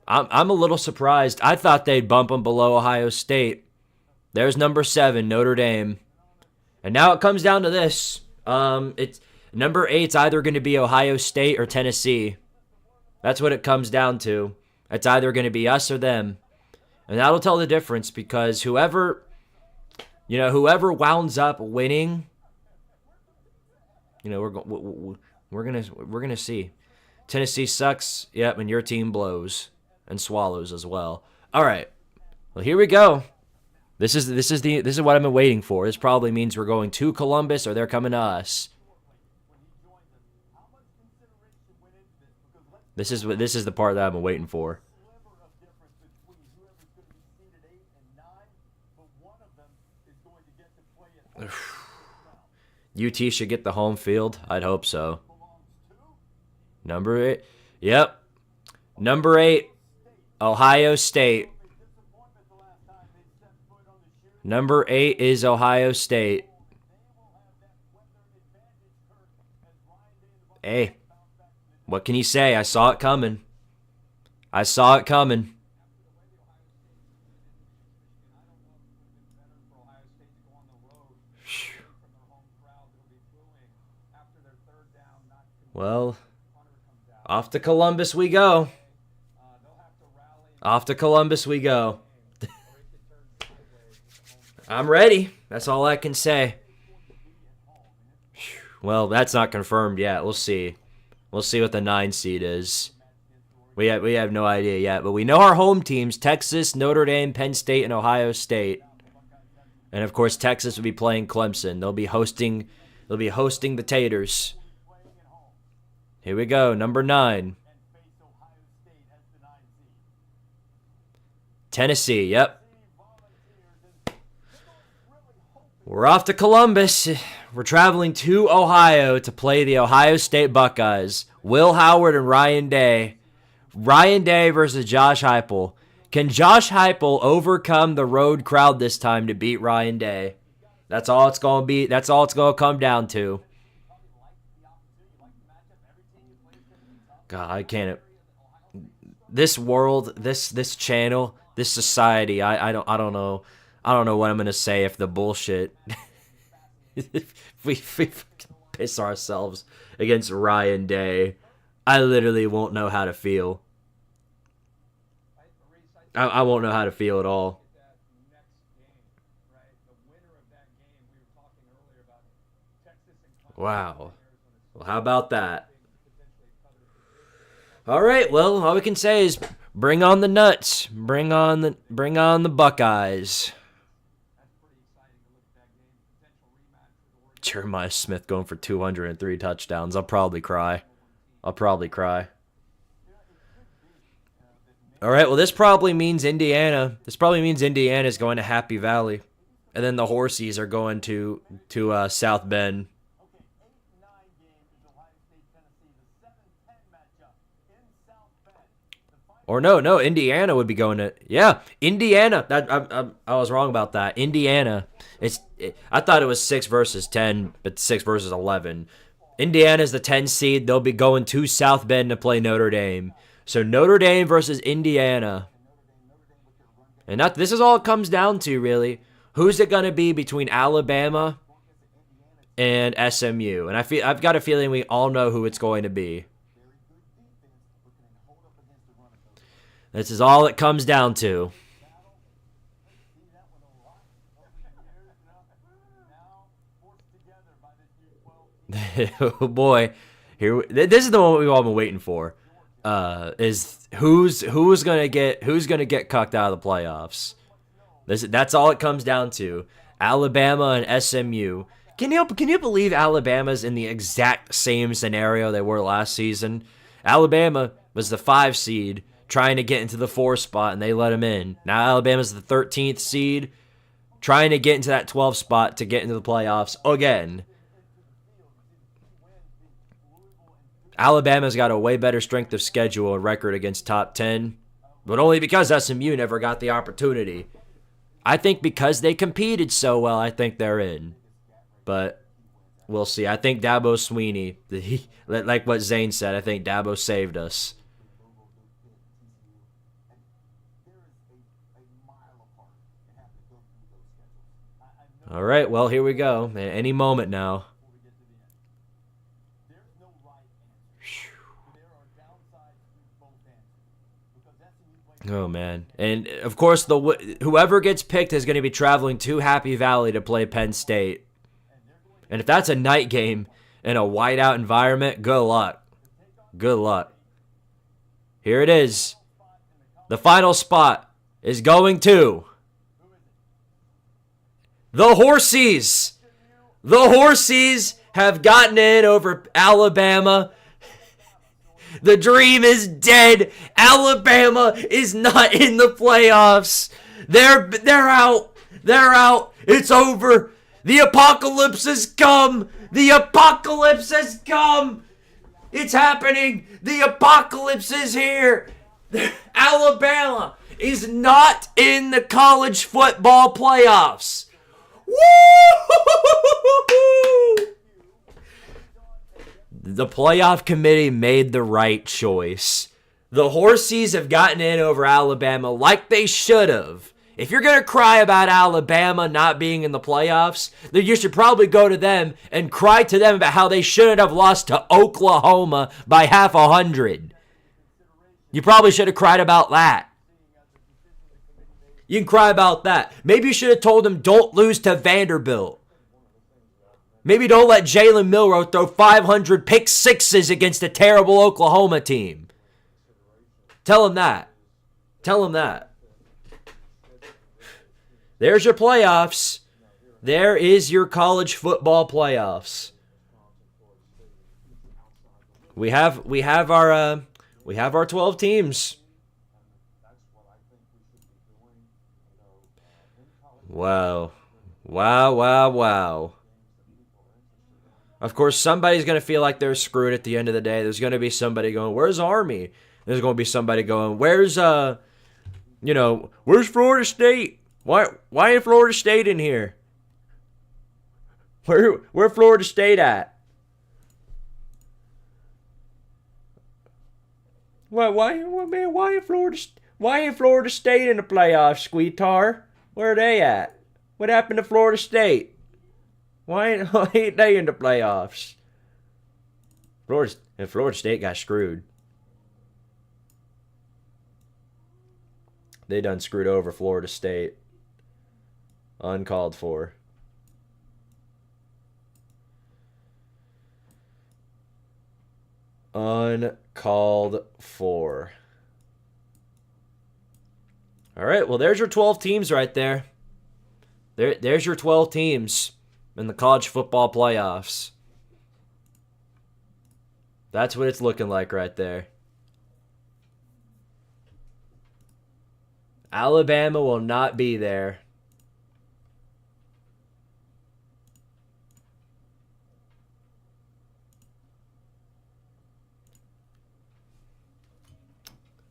I'm a little surprised. I thought they'd bump them below Ohio State. There's number 7, Notre Dame. And now it comes down to this. It's number 8's either going to be Ohio State or Tennessee. That's what it comes down to. It's either going to be us or them. And that'll tell the difference because whoever wounds up winning, we're going to see. Tennessee sucks. Yep, and your team blows and swallows as well. All right. Well, here we go. This is what I've been waiting for. This probably means we're going to Columbus or they're coming to us. This is the part that I've been waiting for. UT should get the home field. I'd hope so. Number 8. Yep. Number 8, Ohio State. Number 8 is Ohio State. Hey, what can you say? I saw it coming. Well, off to Columbus we go. I'm ready. That's all I can say. Well, that's not confirmed yet. We'll see. We'll see what the 9 seed is. We have no idea yet, but we know our home teams: Texas, Notre Dame, Penn State, and Ohio State. And of course, Texas will be playing Clemson. They'll be hosting the Taters. Here we go, number 9. Tennessee, yep. We're off to Columbus. We're traveling to Ohio to play the Ohio State Buckeyes. Will Howard and Ryan Day. Ryan Day versus Josh Heupel. Can Josh Heupel overcome the road crowd this time to beat Ryan Day? That's all it's going to be. That's all it's going to come down to. God, I can't. This world, this channel, this society, I don't know. I don't know what I'm going to say if the bullshit if we piss ourselves against Ryan Day. I literally won't know how to feel. I won't know how to feel at all. Wow. Well, how about that? All right, well, all we can say is bring on the nuts. Bring on the Buckeyes. Jeremiah Smith going for 203 touchdowns. I'll probably cry. All right, well, this probably means Indiana. This probably means Indiana is going to Happy Valley. And then the Horsies are going to South Bend. Or no, Indiana would be going to, yeah, Indiana. I was wrong about that. Indiana. I thought it was 6 versus 10, but 6 versus 11. Indiana's the 10 seed. They'll be going to South Bend to play Notre Dame. So Notre Dame versus Indiana. And this is all it comes down to, really. Who's it going to be between Alabama and SMU? And I've got a feeling we all know who it's going to be. This is all it comes down to. Oh boy, this is the one we've all been waiting for. Is who's gonna get cucked out of the playoffs? That's all it comes down to. Alabama and SMU. Can you believe Alabama's in the exact same scenario they were last season? Alabama was the 5 seed trying to get into the 4 spot, and they let them in. Now Alabama's the 13th seed trying to get into that 12 spot to get into the playoffs again. Alabama's got a way better strength of schedule and record against top 10, but only because SMU never got the opportunity. I think because they competed so well, I think they're in. But we'll see. I think Dabo Swinney, like what Zane said, I think Dabo saved us. All right, well, here we go. Any moment now. Oh, man. And, of course, whoever gets picked is going to be traveling to Happy Valley to play Penn State. And if that's a night game in a whiteout environment, good luck. Good luck. Here it is. The final spot is going to the Horsies. The Horsies have gotten in over Alabama. The dream is dead. Alabama is not in the playoffs. They're out. They're out. It's over. The apocalypse has come. The apocalypse has come. It's happening. The apocalypse is here. Alabama is not in the college football playoffs. Woo! The playoff committee made the right choice. The Horsies have gotten in over Alabama like they should have. If you're going to cry about Alabama not being in the playoffs, then you should probably go to them and cry to them about how they shouldn't have lost to Oklahoma by 100. You probably should have cried about that. You can cry about that. Maybe you should have told them don't lose to Vanderbilt. Maybe don't let Jalen Milroe throw 500 pick sixes against a terrible Oklahoma team. Tell him that. Tell him that. There's your playoffs. There is your college football playoffs. We have our 12 teams. Wow. Wow. Of course, somebody's going to feel like they're screwed at the end of the day. There's going to be somebody going, "Where's Army?" There's going to be somebody going, "Where's where's Florida State? Why ain't Florida State in here? Where Florida State at? Why ain't Florida State in the playoffs, Squidtard? Where are they at? What happened to Florida State? Why ain't they in the playoffs?" Florida State got screwed. They done screwed over Florida State. Uncalled for. Uncalled for. All right, well, there's your 12 teams right there. There's your 12 teams in the college football playoffs. That's what it's looking like right there. Alabama will not be there.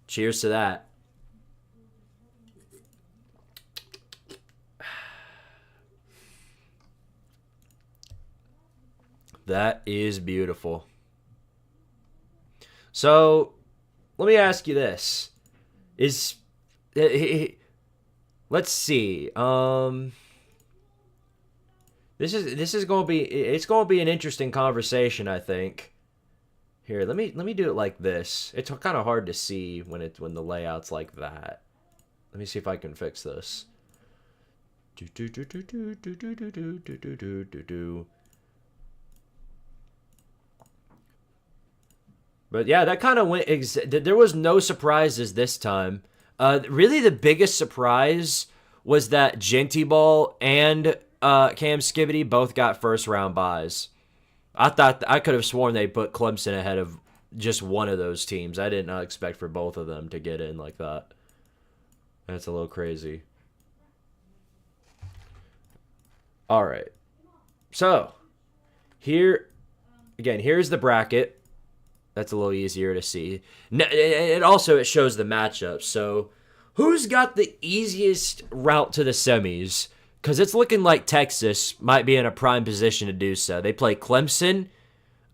Cheers to that. That is beautiful. So, let me ask you this. Let's see. This is going to be an interesting conversation, I think. Here, let me do it like this. It's kind of hard to see when the layout's like that. Let me see if I can fix this. But yeah, that kind of went. There was no surprises this time. Really, the biggest surprise was that Gentiball and Cam Skibbity both got first round buys. I could have sworn they put Clemson ahead of just one of those teams. I did not expect for both of them to get in like that. That's a little crazy. All right. So, here's the bracket. That's a little easier to see. It shows the matchups. So, who's got the easiest route to the semis? Because it's looking like Texas might be in a prime position to do so. They play Clemson,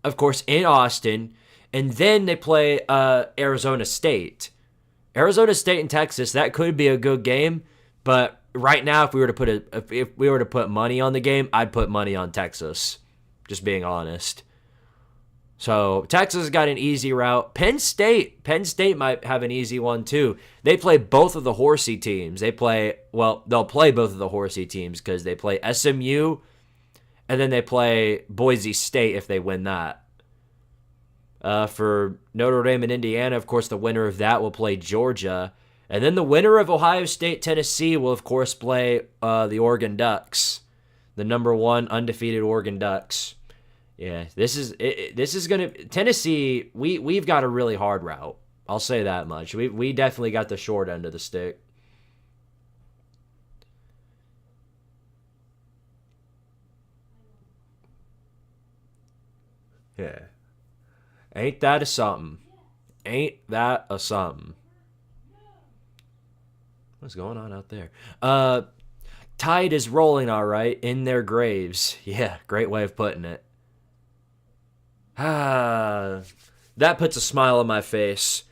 of course, in Austin, and then they play Arizona State. Arizona State and Texas, that could be a good game, but right now, if we were to put money on the game, I'd put money on Texas. Just being honest. So Texas got an easy route. Penn State might have an easy one too. They play both of the horsey teams. They'll play both of the horsey teams because they play SMU and then they play Boise State if they win that. For Notre Dame and Indiana, of course, the winner of that will play Georgia. And then the winner of Ohio State, Tennessee will, of course, play the Oregon Ducks, the number 1 undefeated Oregon Ducks. Yeah, this is gonna Tennessee. We've got a really hard route. I'll say that much. We definitely got the short end of the stick. Yeah, ain't that a something? Ain't that a something? What's going on out there? Tide is rolling all right in their graves. Yeah, great way of putting it. That puts a smile on my face.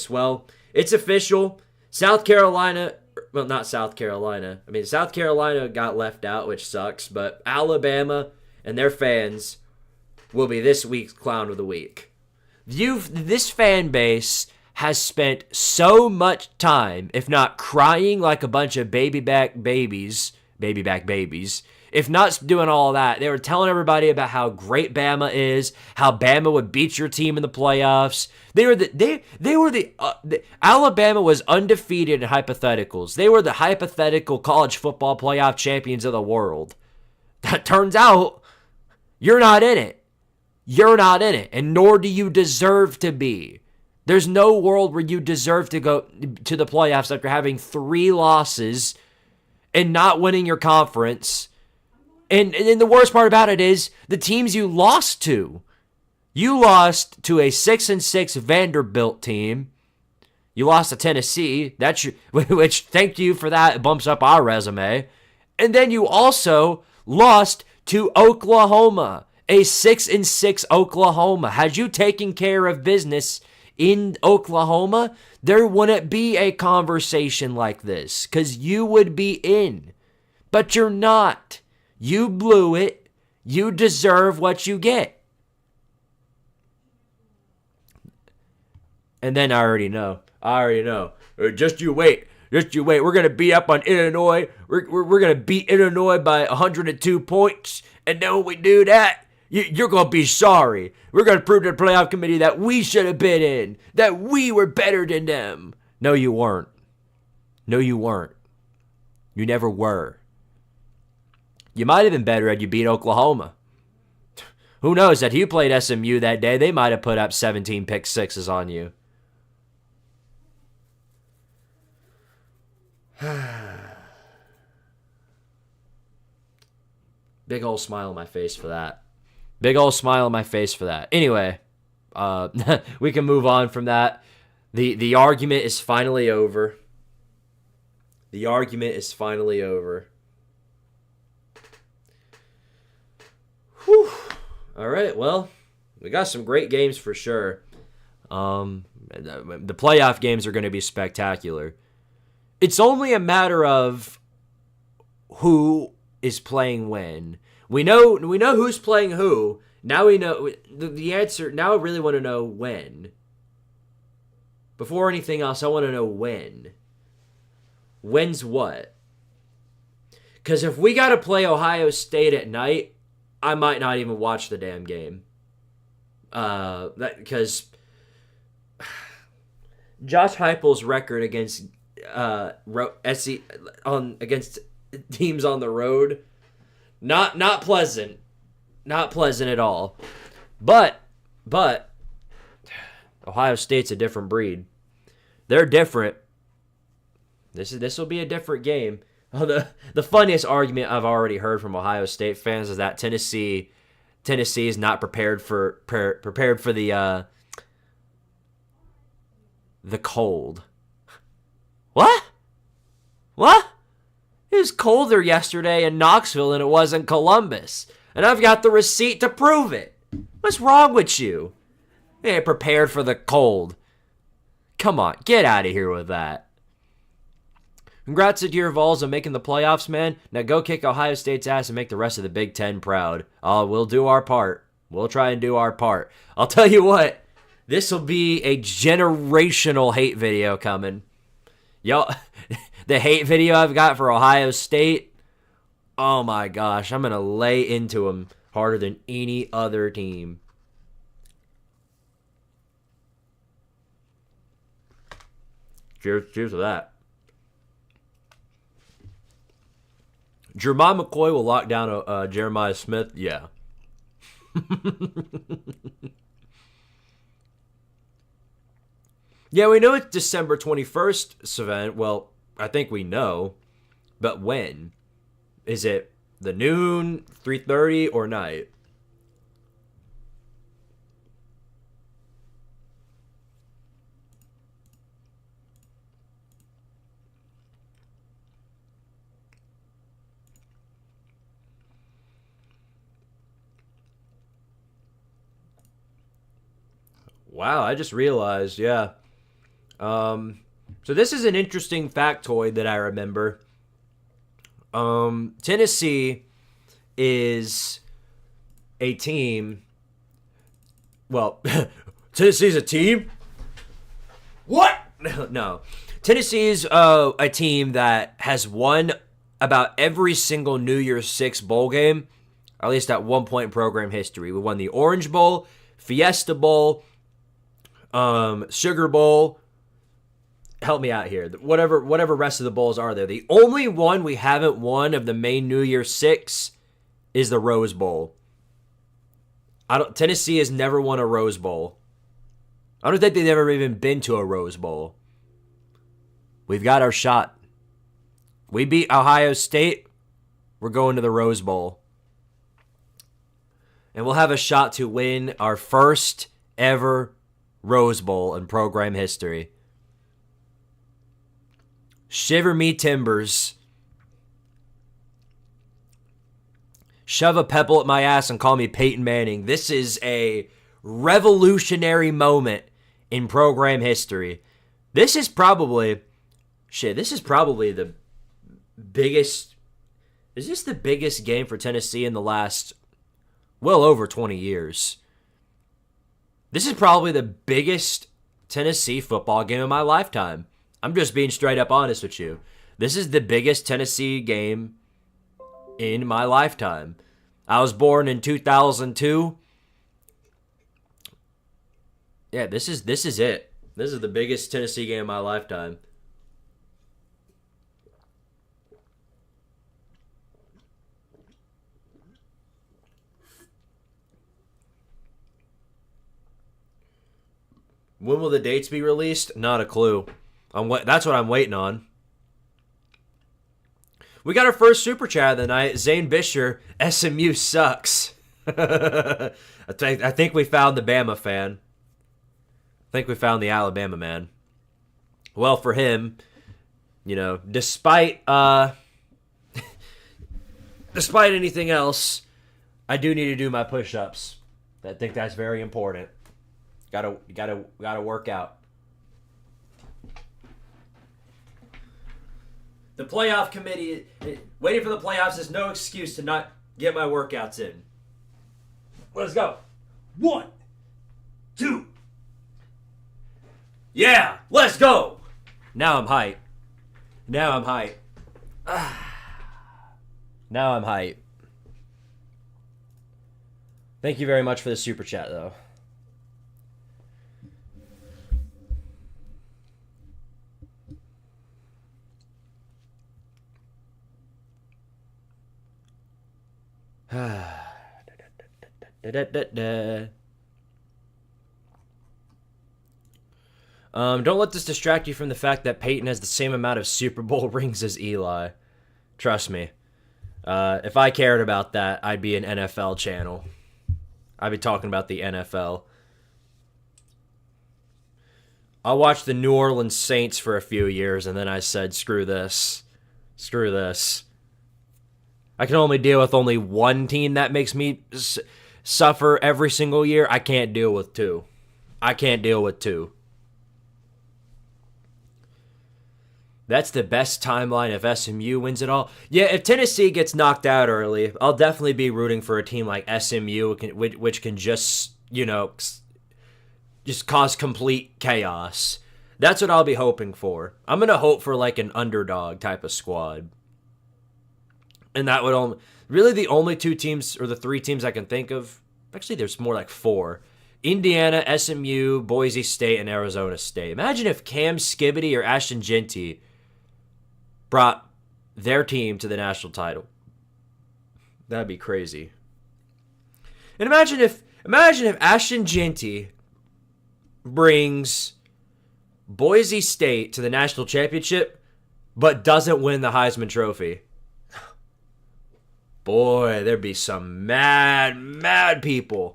Well, it's official. South Carolina got left out, which sucks, but Alabama and their fans will be this week's clown of the week. This fan base has spent so much time, if not crying like a bunch of baby back babies, if not doing all that, they were telling everybody about how great Bama is, how Bama would beat your team in the playoffs. Alabama was undefeated in hypotheticals. They were the hypothetical college football playoff champions of the world. That turns out you're not in it. And nor do you deserve to be. There's no world where you deserve to go to the playoffs after having 3 losses and not winning your conference. And the worst part about it is the teams you lost to. You lost to a 6-6 Vanderbilt team. You lost to Tennessee. Which thank you for that. It bumps up our resume. And then you also lost to Oklahoma, a 6-6 Oklahoma. Had you taken care of business in Oklahoma, there wouldn't be a conversation like this because you would be in. But you're not. You blew it. You deserve what you get. And then I already know. Just you wait. We're going to be up on Illinois. We're going to beat Illinois by 102 points. And then when we do that, you're going to be sorry. We're going to prove to the playoff committee that we should have been in. That we were better than them. No, you weren't. You never were. You might have been better had you beat Oklahoma. Who knows? That you played SMU that day, they might have put up 17 pick sixes on you. Big old smile on my face for that. Anyway, we can move on from that. The argument is finally over. Whew. All right, well, we got some great games for sure. The playoff games are going to be spectacular. It's only a matter of who is playing when. We know who's playing who. Now we know the answer. Now I really want to know when. Before anything else, I want to know when. When's what? Because if we got to play Ohio State at night, I might not even watch the damn game. Because Josh Heupel's record against teams on the road. Not pleasant. Not pleasant at all. But Ohio State's a different breed. They're different. This will be a different game. Oh, the funniest argument I've already heard from Ohio State fans is that Tennessee is not prepared for the cold. What? It was colder yesterday in Knoxville than it was in Columbus. And I've got the receipt to prove it. What's wrong with you? You ain't prepared for the cold. Come on, get out of here with that. Congrats to your Vols on making the playoffs, man. Now go kick Ohio State's ass and make the rest of the Big Ten proud. Oh, we'll do our part. We'll try and do our part. I'll tell you what, this will be a generational hate video coming. Y'all, the hate video I've got for Ohio State, oh my gosh, I'm going to lay into them harder than any other team. Cheers to that. Jeremiah McCoy will lock down Jeremiah Smith. Yeah. Yeah, we know it's December 21st, Savant. Well, I think we know. But when? Is it the noon, 3:30, or night? Wow, I just realized, yeah. So this is an interesting factoid that I remember. Tennessee is a team. Well, Tennessee's a team? What? No. Tennessee's a team that has won about every single New Year's Six bowl game, at least at one point in program history. We won the Orange Bowl, Fiesta Bowl, Sugar Bowl. Help me out here. Whatever rest of the bowls are there. The only one we haven't won of the main New Year's Six is the Rose Bowl. Tennessee has never won a Rose Bowl. I don't think they've ever even been to a Rose Bowl. We've got our shot. We beat Ohio State. We're going to the Rose Bowl. And we'll have a shot to win our first ever Rose Bowl in program history. Shiver me timbers. Shove a pebble at my ass and call me Peyton Manning. This is a revolutionary moment in program history. This is probably the biggest. Is this the biggest game for Tennessee in the last well over 20 years? This is probably the biggest Tennessee football game of my lifetime. I'm just being straight up honest with you. This is the biggest Tennessee game in my lifetime. I was born in 2002. Yeah, this is it. This is the biggest Tennessee game of my lifetime. When will the dates be released? Not a clue. That's what I'm waiting on. We got our first super chat of the night. Zane Bisher, SMU sucks. I think we found the Bama fan. I think we found the Alabama man. Well, for him, despite anything else, I do need to do my push-ups. I think that's very important. Gotta work out. The playoff committee, waiting for the playoffs is no excuse to not get my workouts in. Let's go. 1, 2. Yeah, let's go. Now I'm hyped. Now I'm hyped. Thank you very much for the super chat, though. Don't let this distract you from the fact that Peyton has the same amount of Super Bowl rings as Eli. Trust me. If I cared about that, I'd be an NFL channel. I'd be talking about the NFL. I watched the New Orleans Saints for a few years, and then I said, screw this. Screw this. I can only deal with only one team that makes me suffer every single year. I can't deal with two. I can't deal with two. That's the best timeline if SMU wins it all. Yeah, if Tennessee gets knocked out early, I'll definitely be rooting for a team like SMU, which can just, just cause complete chaos. That's what I'll be hoping for. I'm going to hope for like an underdog type of squad. And that would only, really the only two teams or the three teams I can think of, actually there's more like four. Indiana, SMU, Boise State, and Arizona State. Imagine if Cam Skibbity or Ashton Jeanty brought their team to the national title. That'd be crazy. And imagine if Ashton Jeanty brings Boise State to the national championship, but doesn't win the Heisman Trophy. Boy, there'd be some mad people.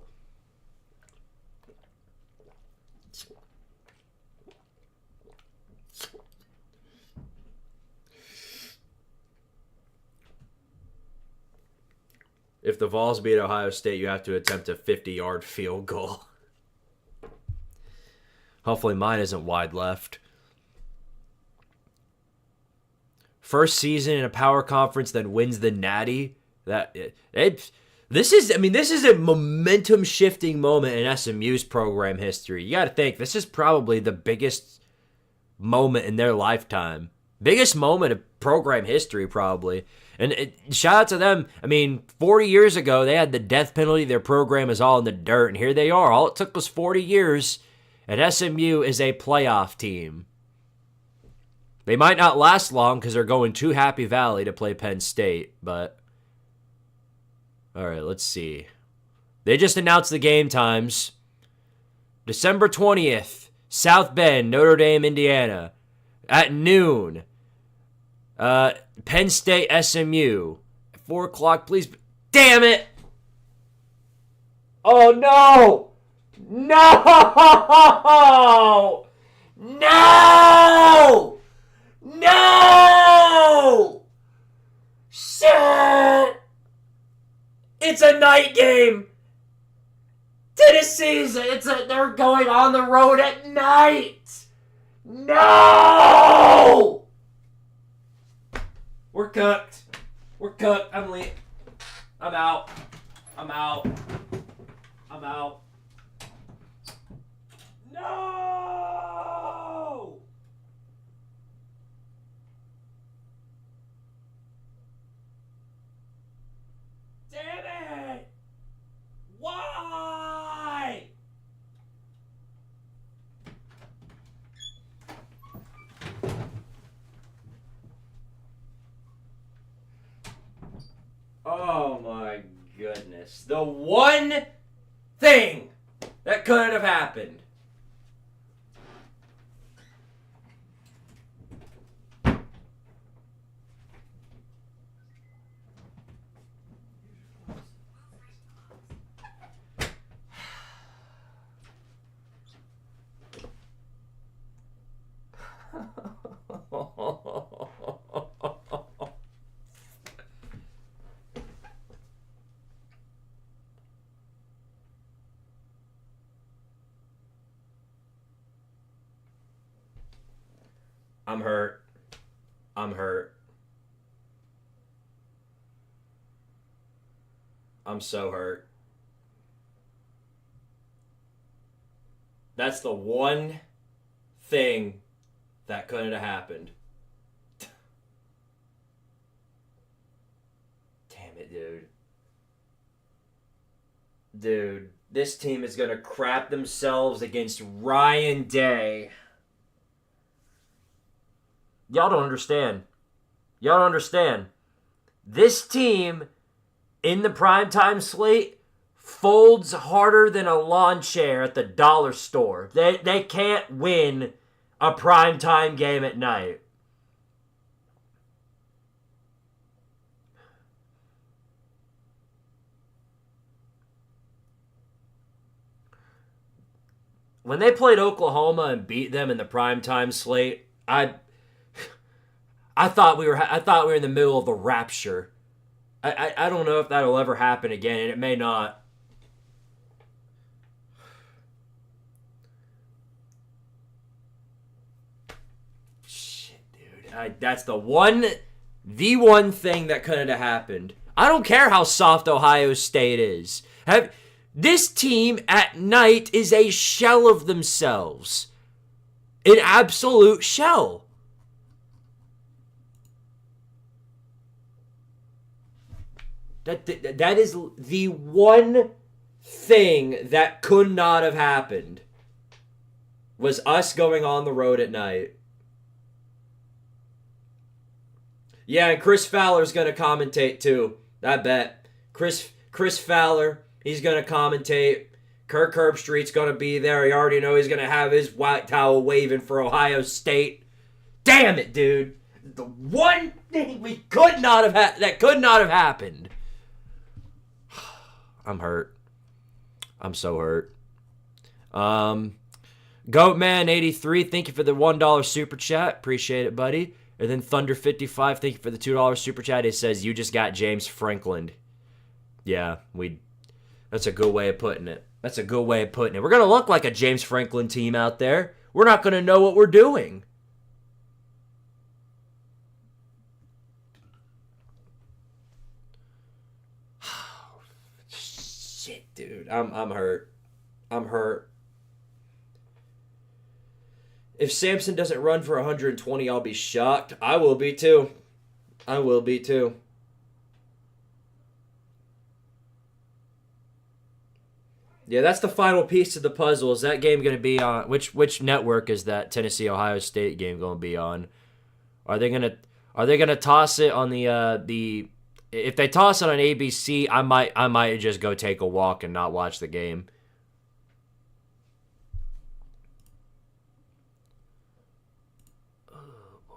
If the Vols beat Ohio State, you have to attempt a 50-yard field goal. Hopefully mine isn't wide left. First season in a power conference that wins the Natty. This is a momentum shifting moment in SMU's program history. You got to think this is probably the biggest moment in their lifetime. Biggest moment of program history probably. And shout out to them. 40 years ago, they had the death penalty. Their program is all in the dirt. And here they are. All it took was 40 years. And SMU is a playoff team. They might not last long because they're going to Happy Valley to play Penn State. But, all right, let's see. They just announced the game times. December 20th, South Bend, Notre Dame, Indiana. At noon. Penn State, SMU. At 4 o'clock, please. Damn it! Oh, no! No! No! No! Shit! It's a night game. Tennessee's, they're going on the road at night. No! We're cooked. We're cooked. I'm leaving. I'm out. I'm out. I'm out. No! Damn it! Why? Oh my goodness. The one thing that could have happened. I'm hurt. I'm hurt. I'm so hurt. That's the one thing that couldn't have happened. Damn it, dude. Dude, this team is going to crap themselves against Ryan Day. Y'all don't understand. Y'all don't understand. This team in the primetime slate folds harder than a lawn chair at the dollar store. They can't win a primetime game at night. When they played Oklahoma and beat them in the primetime slate, I thought we were in the middle of the rapture. I don't know if that'll ever happen again, and it may not. Shit, dude. That's the one thing that couldn't have happened. I don't care how soft Ohio State is. This team at night is a shell of themselves. An absolute shell. That is the one thing that could not have happened. Was us going on the road at night. Yeah, and Chris Fowler's going to commentate too. I bet. Chris Fowler, he's going to commentate. Kirk Herbstreit's going to be there. You already know he's going to have his white towel waving for Ohio State. Damn it, dude. The one thing we could not have that could not have happened. I'm hurt. I'm so hurt. Goatman83, thank you for the $1 super chat. Appreciate it, buddy. And then Thunder55, thank you for the $2 super chat. It says, you just got James Franklin. Yeah, that's a good way of putting it. That's a good way of putting it. We're going to look like a James Franklin team out there. We're not going to know what we're doing. Shit, dude. I'm hurt. I'm hurt. If Samson doesn't run for 120, I'll be shocked. I will be too. I will be too. Yeah, that's the final piece of the puzzle. Is that game going to be on which network is that Tennessee Ohio State game going to be on? Are they going to toss it on the if they toss it on ABC, I might just go take a walk and not watch the game. Oh boy.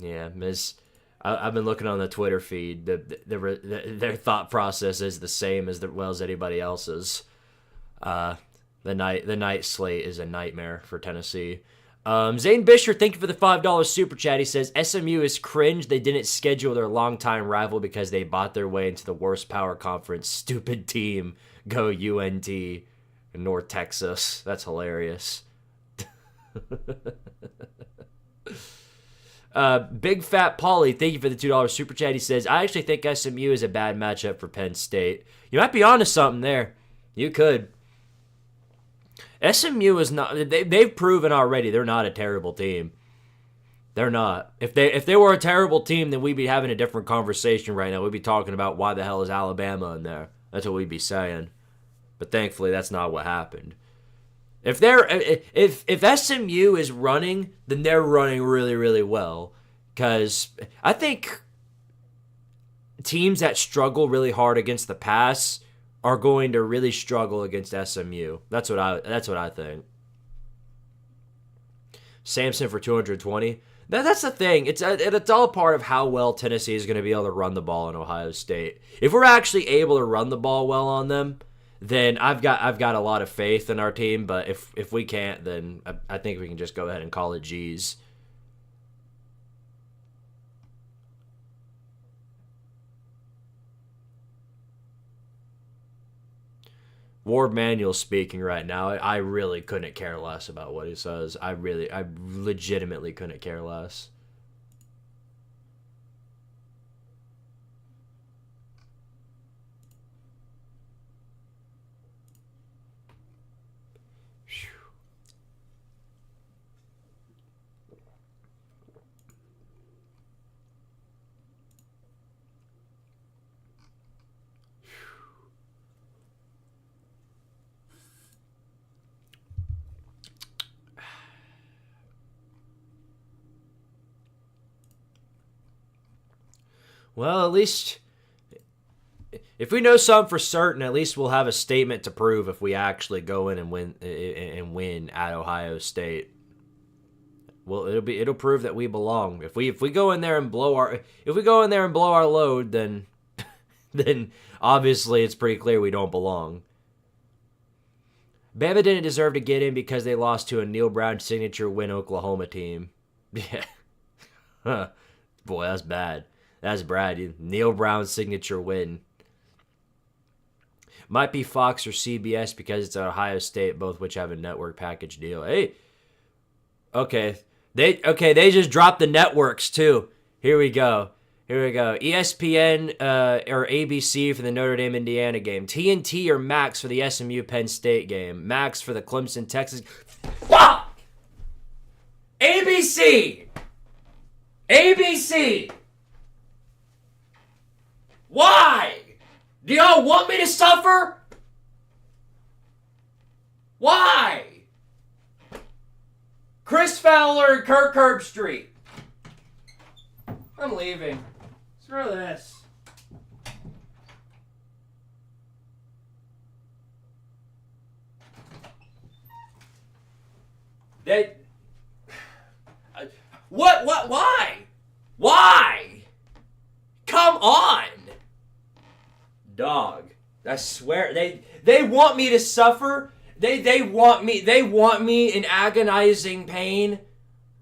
Yeah, I've been looking on the Twitter feed. Their thought process is the same as as anybody else's. The night slate is a nightmare for Tennessee. Zane Bisher, thank you for the $5 super chat. He says SMU is cringe. They didn't schedule their longtime rival because they bought their way into the worst power conference. Stupid team. Go UNT. North Texas. That's hilarious. Big Fat Polly, thank you for the $2 super chat. He says, I actually think SMU is a bad matchup for Penn State. You might be onto something there. You could. SMU is not. They've proven already they're not a terrible team. They're not. If they were a terrible team, then we'd be having a different conversation right now. We'd be talking about why the hell is Alabama in there. That's what we'd be saying. But thankfully, that's not what happened. If SMU is running, then they're running really, really well. Because I think teams that struggle really hard against the pass are going to really struggle against SMU. That's what I think. Samson for 220. That's the thing. It's all part of how well Tennessee is going to be able to run the ball in Ohio State. If we're actually able to run the ball well on them, then I've got a lot of faith in our team. But if we can't, then I think we can just go ahead and call it G's. Ward Manuel speaking right now. I really couldn't care less about what he says. I legitimately couldn't care less. Well, at least if we know something for certain, at least we'll have a statement to prove if we actually go in and win at Ohio State. Well, it'll prove that we belong. If we go in there and blow our load, then then obviously it's pretty clear we don't belong. Bama didn't deserve to get in because they lost to a Neil Brown signature win Oklahoma team. Yeah. Huh. Boy, that's bad. That's Brad. Neil Brown signature win. Might be Fox or CBS because it's at Ohio State, both which have a network package deal. Hey. Okay. They just dropped the networks too. Here we go. ESPN or ABC for the Notre Dame Indiana game. TNT or Max for the SMU Penn State game. Max for the Clemson Texas. Fuck! ABC! Why? Do y'all want me to suffer? Why? Chris Fowler and Kirk Herbstreit. I'm leaving. Screw this. Why? Come on. Dog. I swear, they want me to suffer. They want me in agonizing pain.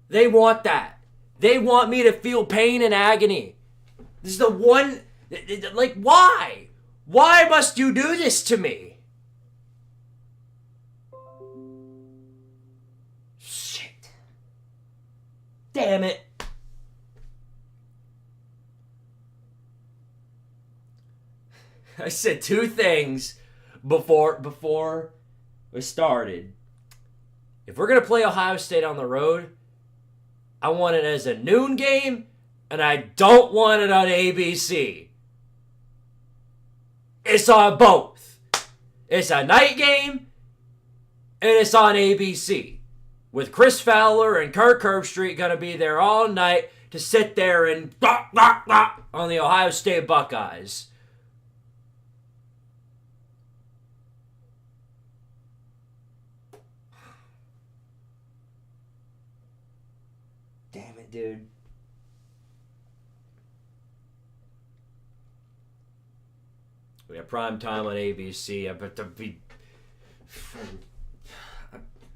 They want that. They want me to feel pain and agony. This is the one, like, why? Why must you do this to me? Shit. Damn it. I said two things before we started. If we're going to play Ohio State on the road, I want it as a noon game, and I don't want it on ABC. It's on both. It's a night game, and it's on ABC. With Chris Fowler and Kirk Herbstreit going to be there all night to sit there and on the Ohio State Buckeyes. Damn it, dude. We have prime time on ABC.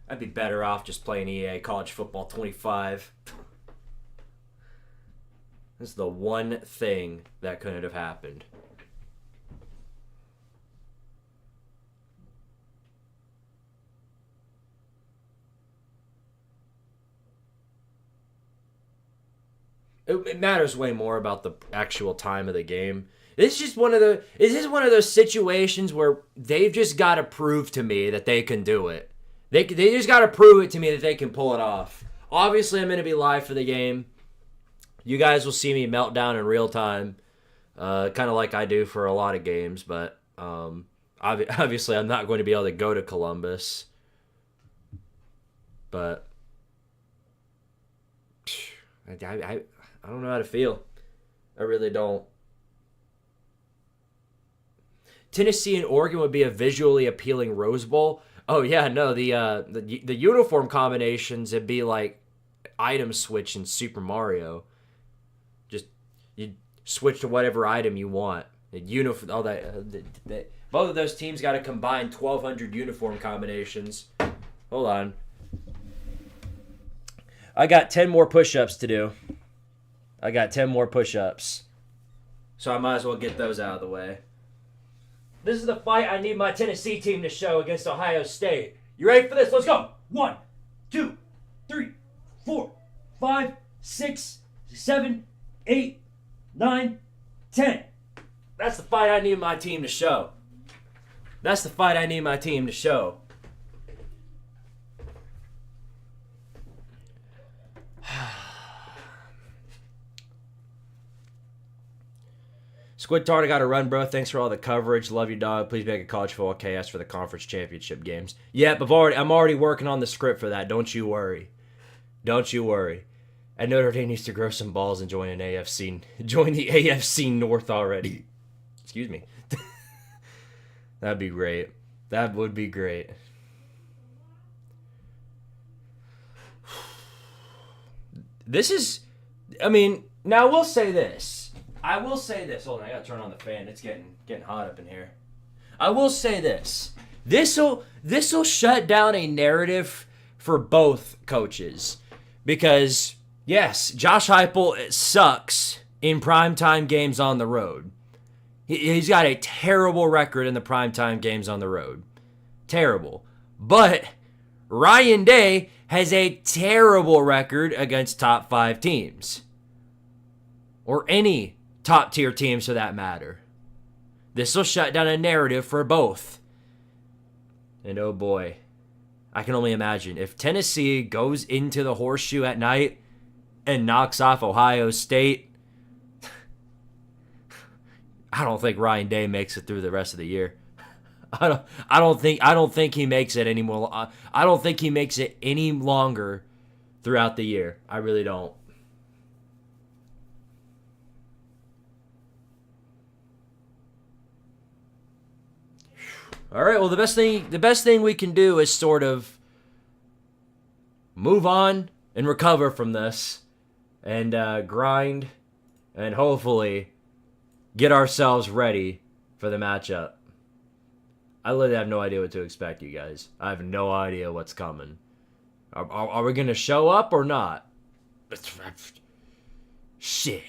I'd be better off just playing EA College Football 25. This is the one thing that couldn't have happened. It matters way more about the actual time of the game. This is one of those situations where they've just got to prove to me that they can do it. They just got to prove it to me that they can pull it off. Obviously, I'm going to be live for the game. You guys will see me melt down in real time, kind of like I do for a lot of games. But obviously, I'm not going to be able to go to Columbus. But I don't know how to feel. I really don't. Tennessee and Oregon would be a visually appealing Rose Bowl. Oh yeah, no, the uniform combinations, it'd be like item switch in Super Mario. Just you switch to whatever item you want. All that. Both of those teams got to combine 1,200 uniform combinations. Hold on. I got 10 more push-ups to do. So I might as well get those out of the way. This is the fight I need my Tennessee team to show against Ohio State. You ready for this? Let's go. 1, 2, 3, 4, 5, 6, 7, 8, 9, 10. That's the fight I need my team to show. Squidtard, I got to run, bro. Thanks for all the coverage. Love you, dog. Please make a college football chaos for the conference championship games. Yep, I'm already working on the script for that. Don't you worry. And Notre Dame needs to grow some balls and join join the AFC North already. Excuse me. That'd be great. That would be great. Now we'll say this. I will say this. Hold on, I gotta turn on the fan. It's getting hot up in here. I will say this. This'll shut down a narrative for both coaches. Because, yes, Josh Heupel sucks in primetime games on the road. He's got a terrible record in the primetime games on the road. Terrible. But Ryan Day has a terrible record against top 5 teams. Or any top tier teams for that matter. This will shut down a narrative for both. And oh boy, I can only imagine if Tennessee goes into the horseshoe at night and knocks off Ohio State, I don't think Ryan Day makes it through the rest of the year. I don't think he makes it anymore. I don't think he makes it any longer throughout the year. I really don't. All right, well, the best thing we can do is sort of move on and recover from this and grind and hopefully get ourselves ready for the matchup. I literally have no idea what to expect, you guys. I have no idea what's coming. Are we going to show up or not? Shit.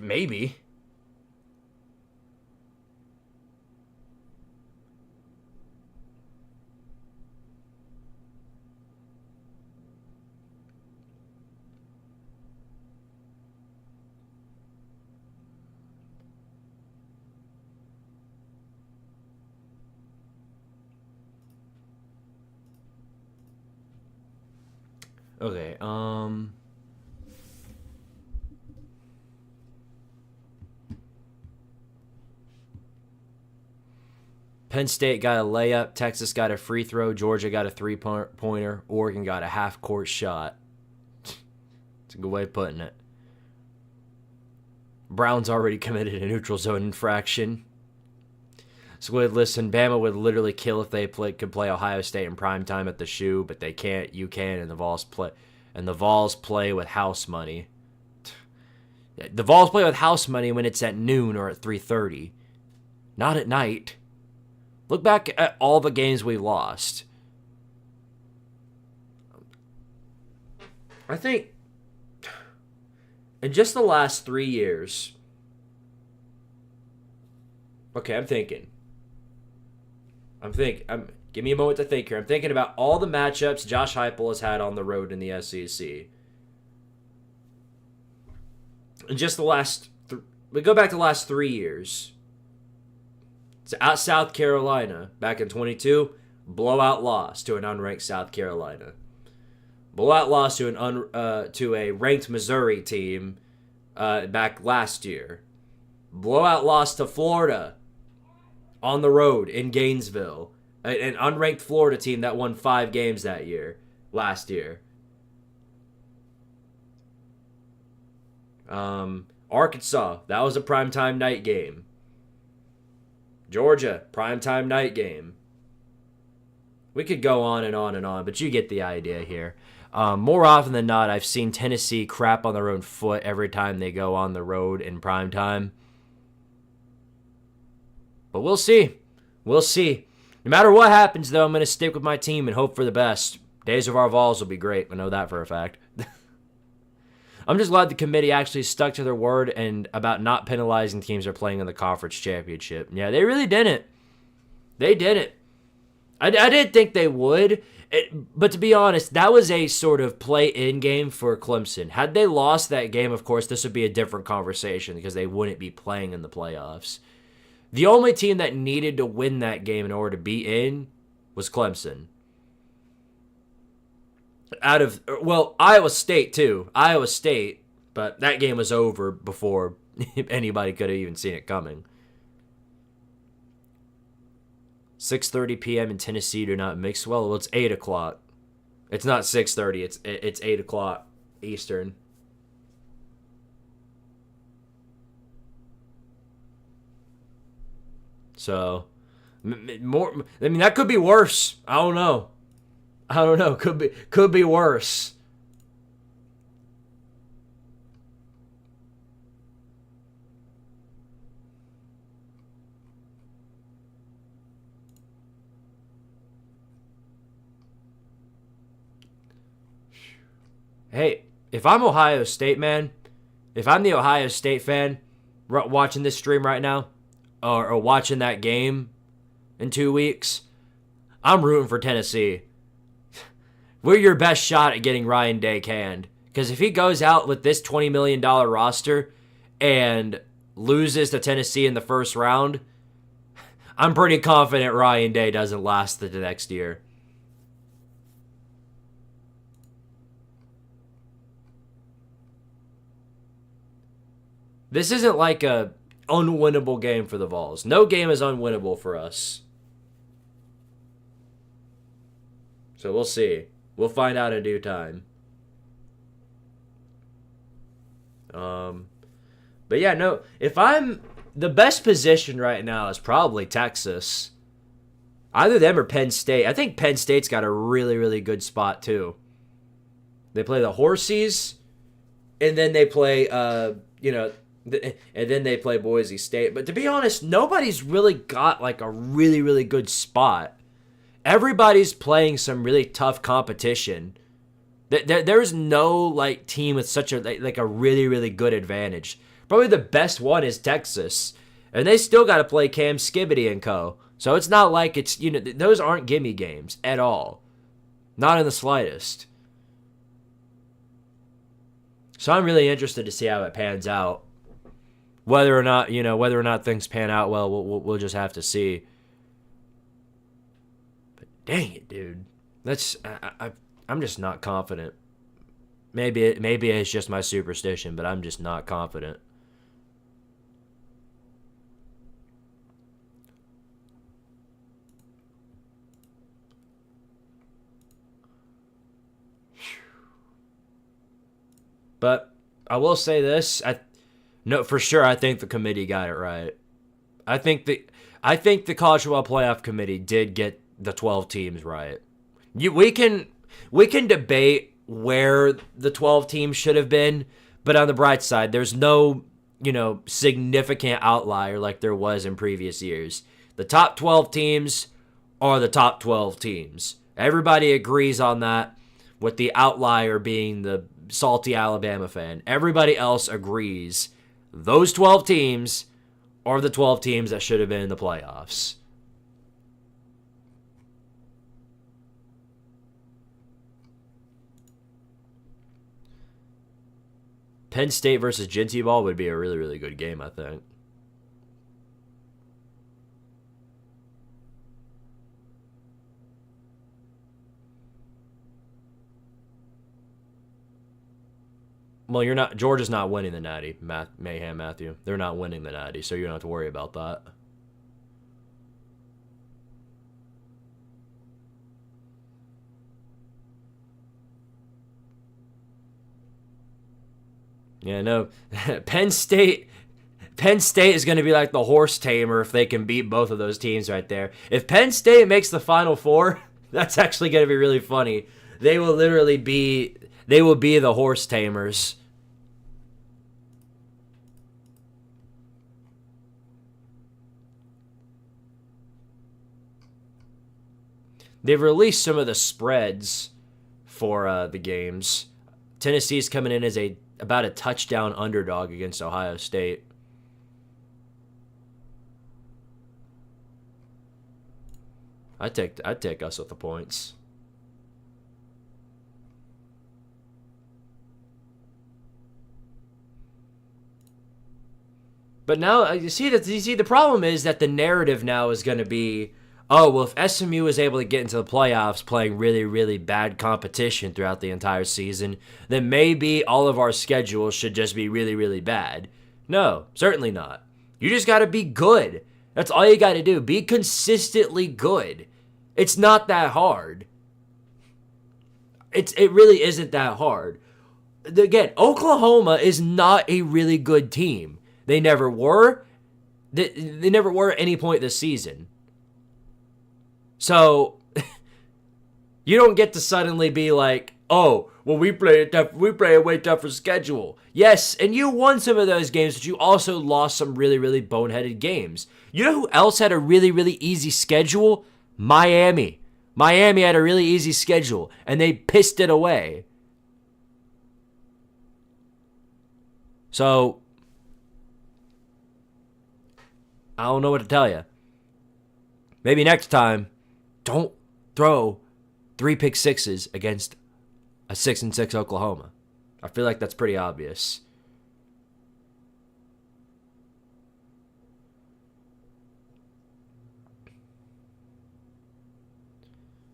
Maybe. Okay, Penn State got a layup, Texas got a free throw, Georgia got a three-pointer, Oregon got a half-court shot. It's a good way of putting it. Brown's already committed a neutral zone infraction. Squid, listen, Bama would literally kill if they could play Ohio State in primetime at the Shoe, but they can't. You can, and the Vols play with house money. The Vols play with house money when it's at noon or at 3:30, not at night. Look back at all the games we lost. I think in just the last 3 years. Okay, I'm thinking. Give me a moment to think here. I'm thinking about all the matchups Josh Heupel has had on the road in the SEC. And just we go back to the last 3 years. It's at South Carolina back in 22, blowout loss to an unranked South Carolina. Blowout loss to a ranked Missouri team back last year. Blowout loss to Florida on the road in Gainesville. An unranked Florida team that won 5 games last year. Arkansas, that was a primetime night game. Georgia, primetime night game. We could go on and on and on, but you get the idea here. More often than not, I've seen Tennessee crap on their own foot every time they go on the road in primetime. But we'll see. We'll see. No matter what happens, though, I'm going to stick with my team and hope for the best. Days of our Vols will be great. I know that for a fact. I'm just glad the committee actually stuck to their word and about not penalizing teams that are playing in the conference championship. Yeah, they really didn't. They didn't. I didn't think they would. But to be honest, that was a sort of play-in game for Clemson. Had they lost that game, of course, this would be a different conversation because they wouldn't be playing in the playoffs. The only team that needed to win that game in order to be in was Clemson. Iowa State, too. Iowa State, but that game was over before anybody could have even seen it coming. 6:30 p.m. in Tennessee do not mix well. Well, it's 8 o'clock. It's not 6:30. It's 8 o'clock Eastern. So, more. I mean, that could be worse. I don't know. Could be worse. Hey, if I'm Ohio State, man, if I'm the Ohio State fan watching this stream right now, or watching that game in 2 weeks, I'm rooting for Tennessee. We're your best shot at getting Ryan Day canned. Because if he goes out with this $20 million roster and loses to Tennessee in the first round, I'm pretty confident Ryan Day doesn't last the next year. This isn't like a unwinnable game for the Vols. No game is unwinnable for us. So we'll see. We'll find out in due time. But yeah, no. If I'm the best position right now is probably Texas. Either them or Penn State. I think Penn State's got a really, really good spot too. They play the Horsies, and then they play, and then they play Boise State. But to be honest, nobody's really got like a really, really good spot. Everybody's playing some really tough competition. There's no like team with such a like a really, really good advantage. Probably the best one is Texas, and they still got to play Cam Skibbity and co. So it's not like it's those aren't gimme games at all, not in the slightest. So I'm really interested to see how it pans out. Whether or not things pan out well, we'll just have to see. But dang it, dude, I'm just not confident. Maybe it's just my superstition, but I'm just not confident. But I will say this: for sure, I think the committee got it right. I think the College Football Playoff Committee did get the 12 teams right. We can debate where the 12 teams should have been, but on the bright side, there's no significant outlier like there was in previous years. The top 12 teams are the top 12 teams. Everybody agrees on that, with the outlier being the salty Alabama fan. Everybody else agrees those 12 teams are the 12 teams that should have been in the playoffs. Penn State versus Jinty Ball would be a really, really good game, I think. Well, Georgia's not winning the Natty, Mayhem Matthew. They're not winning the Natty, so you don't have to worry about that. Yeah, no. Penn State is going to be like the horse tamer if they can beat both of those teams right there. If Penn State makes the Final Four, that's actually going to be really funny. They will be the horse tamers. They've released some of the spreads for the games. Tennessee's coming in as about a touchdown underdog against Ohio State. I'd take us with the points. But now you see the problem is that the narrative now is going to be, oh, well, if SMU is able to get into the playoffs playing really, really bad competition throughout the entire season, then maybe all of our schedules should just be really, really bad. No, certainly not. You just got to be good. That's all you got to do. Be consistently good. It's not that hard. It really isn't that hard. Again, Oklahoma is not a really good team. They never were. They never were at any point this season. So you don't get to suddenly be like, oh, well, we play a way tougher schedule. Yes, and you won some of those games, but you also lost some really, really boneheaded games. You know who else had a really, really easy schedule? Miami. Miami had a really easy schedule, and they pissed it away. So, I don't know what to tell you. Maybe next time, don't throw 3 pick sixes against a 6-6 Oklahoma. I feel like that's pretty obvious.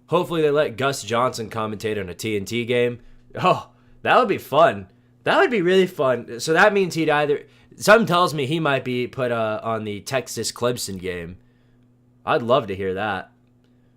Hopefully they let Gus Johnson commentate on a TNT game. Oh, that would be fun. That would be really fun. So that means he'd either... Something tells me he might be put on the Texas-Clemson game. I'd love to hear that.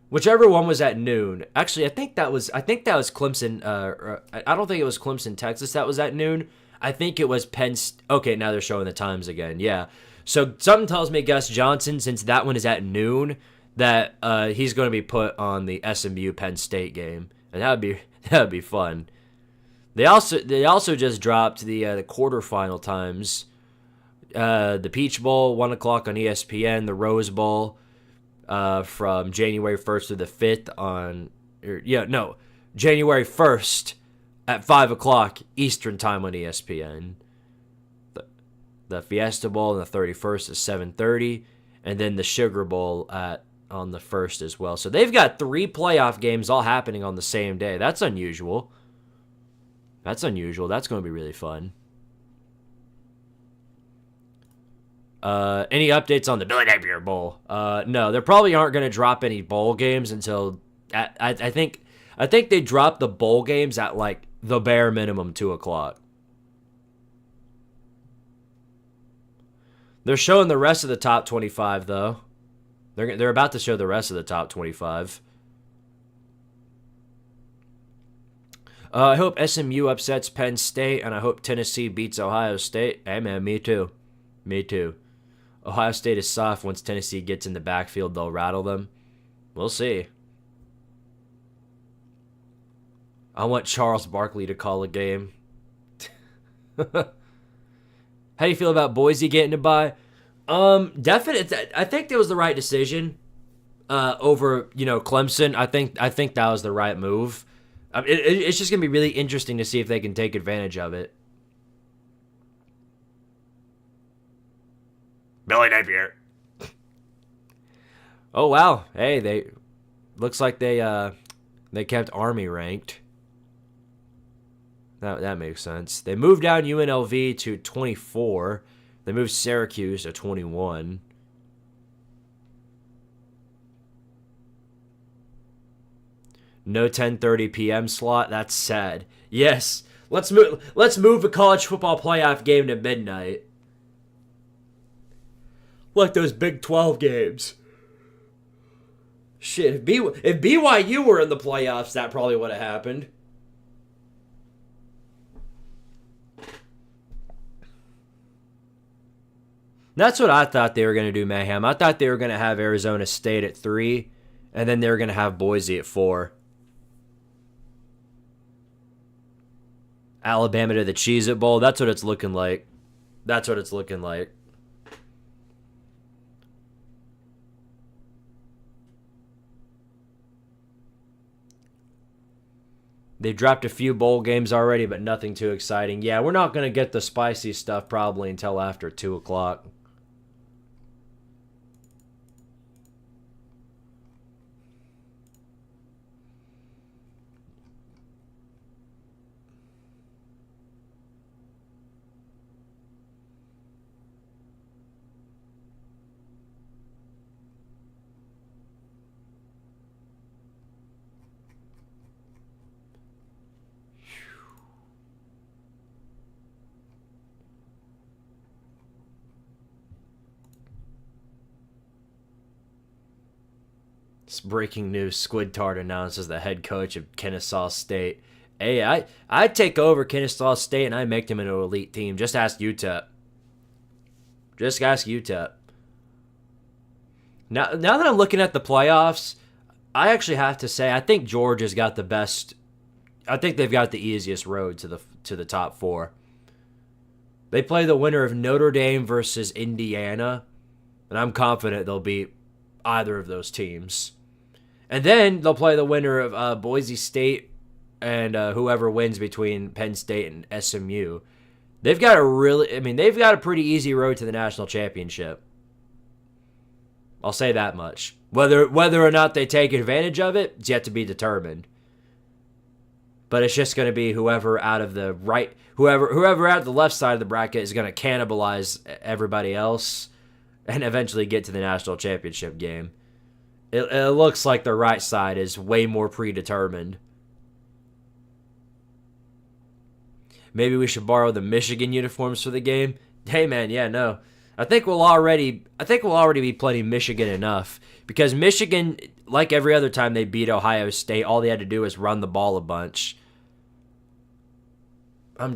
Whichever one was at noon. Actually, I think that was Clemson. I don't think it was Clemson, Texas. That was at noon. I think it was Penn. Okay, now they're showing the times again. Yeah. So something tells me Gus Johnson, since that one is at noon, that he's going to be put on the SMU Penn State game, and that would be fun. They also just dropped the quarterfinal times. The Peach Bowl, 1 o'clock on ESPN. The Rose Bowl. From January 1st to the 5th January 1st at 5 o'clock Eastern time on ESPN. The Fiesta Bowl on the 31st is 7:30, and then the Sugar Bowl on the 1st as well. So they've got 3 playoff games all happening on the same day. That's unusual. That's going to be really fun. Any updates on the Billy Napier Bowl? No, there probably aren't going to drop any bowl games until I think they drop the bowl games at like the bare minimum 2 o'clock. They're showing the rest of the top 25 though. They're about to show the rest of the top 25. I hope SMU upsets Penn State, and I hope Tennessee beats Ohio State. Hey man, me too. Ohio State is soft. Once Tennessee gets in the backfield, they'll rattle them. We'll see. I want Charles Barkley to call a game. How do you feel about Boise getting a bye? Definitely. I think it was the right decision over Clemson. I think that was the right move. It's just gonna be really interesting to see if they can take advantage of it. Billy Napier. Oh wow! Hey, looks like they kept Army ranked. That makes sense. They moved down UNLV to 24. They moved Syracuse to 21. No 10:30 p.m. slot. That's sad. Yes, let's move a college football playoff game to midnight. Like those Big 12 games. Shit, if BYU were in the playoffs, that probably would have happened. That's what I thought they were going to do, Mayhem. I thought they were going to have Arizona State at 3, and then they were going to have Boise at 4. Alabama to the Cheez-It Bowl. That's what it's looking like. They've dropped a few bowl games already, but nothing too exciting. Yeah, we're not going to get the spicy stuff probably until after 2 o'clock. Breaking news, Squidtard announces the head coach of Kennesaw State. Hey, I'd take over Kennesaw State and I'd make them into an elite team. Just ask UTEP. Now that I'm looking at the playoffs, I actually have to say I think Georgia's got the best. I think they've got the easiest road to the top 4. They play the winner of Notre Dame versus Indiana, and I'm confident they'll beat either of those teams. And then they'll play the winner of Boise State and whoever wins between Penn State and SMU. They've got a pretty easy road to the national championship. I'll say that much. Whether or not they take advantage of it, it's yet to be determined. But it's just going to be whoever out of the left side of the bracket is going to cannibalize everybody else and eventually get to the national championship game. It looks like the right side is way more predetermined. Maybe we should borrow the Michigan uniforms for the game. Hey man, yeah, no. I think we'll already be playing Michigan enough because Michigan, like every other time they beat Ohio State, all they had to do was run the ball a bunch. I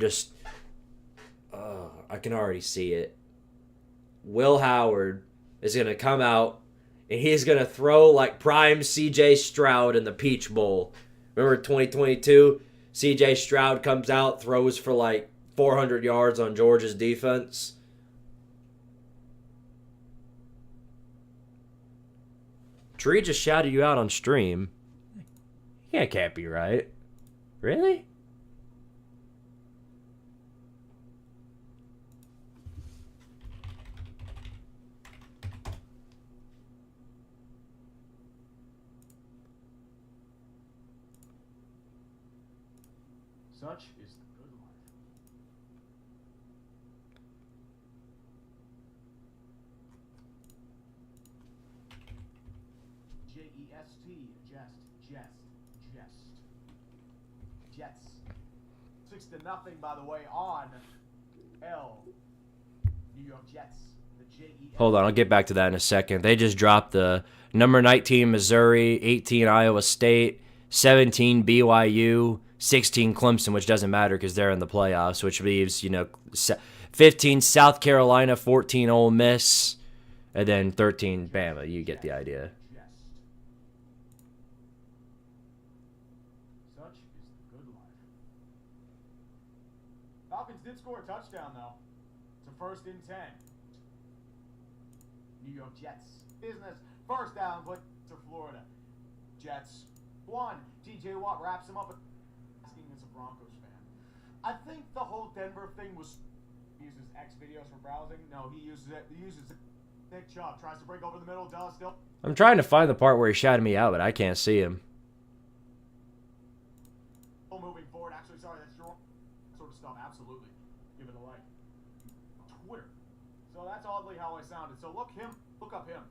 can already see it. Will Howard is going to come out and he's going to throw like prime CJ Stroud in the Peach Bowl. Remember 2022? CJ Stroud comes out, throws for like 400 yards on Georgia's defense. Tree just shouted you out on stream. Yeah, can't be right. Really? Such is the good life. J-E-S-T, jest. Jets. 6-0, by the way, on L. New York Jets. The J-E-S-T. Hold on, I'll get back to that in a second. They just dropped the number 19 Missouri, 18 Iowa State, 17 BYU, 16 Clemson, which doesn't matter because they're in the playoffs, which leaves, 15 South Carolina, 14 Ole Miss, and then 13 Bama. You get the idea. Such is the good life. Falcons did score a touchdown, though. It's a 1st and 10. New York Jets. Business. First down, but to Florida. Jets. 1. TJ Watt wraps him up. As a Broncos fan. I think the whole Denver thing was uses X videos for browsing. No, he uses it. Nick Chubb tries to break over the middle. Does still. I'm trying to find the part where he shouted me out, but I can't see him. Moving forward. Actually, sorry, that's your sort of stuff. Absolutely. Give it a like. Twitter. So that's oddly how I sounded. So look up him.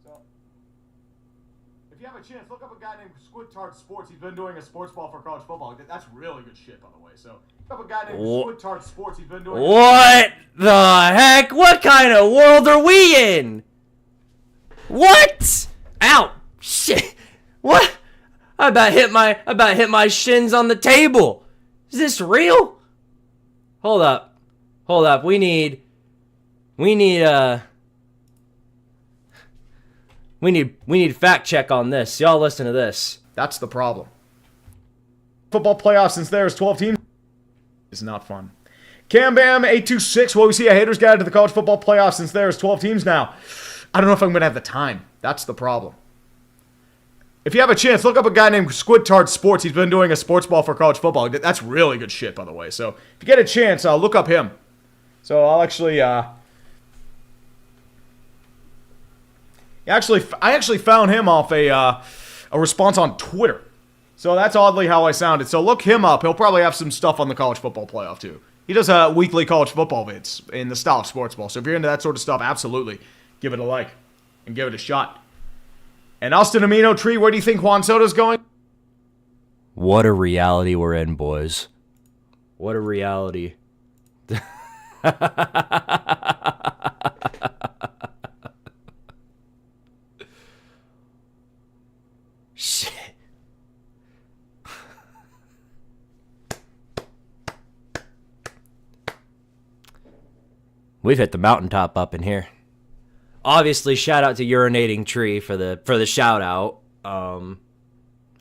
So if you have a chance, look up a guy named Squidtard Sports. He's been doing a sports ball for college football. That's really good shit, by the way. So look up a guy named Squidtard Sports. He's been doing. What the heck? What kind of world are we in? What? Ow! Shit! What? I about hit my shins on the table. Is this real? Hold up. We need fact check on this. Y'all listen to this. That's the problem. Football playoffs, since there's 12 teams, is not fun. Cam Bam 826. Well, we see a haters guide to the college football playoffs since there's 12 teams now. I don't know if I'm going to have the time. That's the problem. If you have a chance, look up a guy named Squidtard Sports. He's been doing a sports ball for college football. That's really good shit, by the way. So if you get a chance, look up him. So I'll actually, I actually found him off a response on Twitter. So that's oddly how I sounded. So look him up. He'll probably have some stuff on the college football playoff too. He does weekly college football vids in the style of sports ball. So if you're into that sort of stuff, absolutely give it a like and give it a shot. And Austin Amino Tree, where do you think Juan Soto's going? What a reality we're in, boys. What a reality. Shit. We've hit the mountaintop up in here. Obviously, shout out to Urinating Tree for the shout out. I'm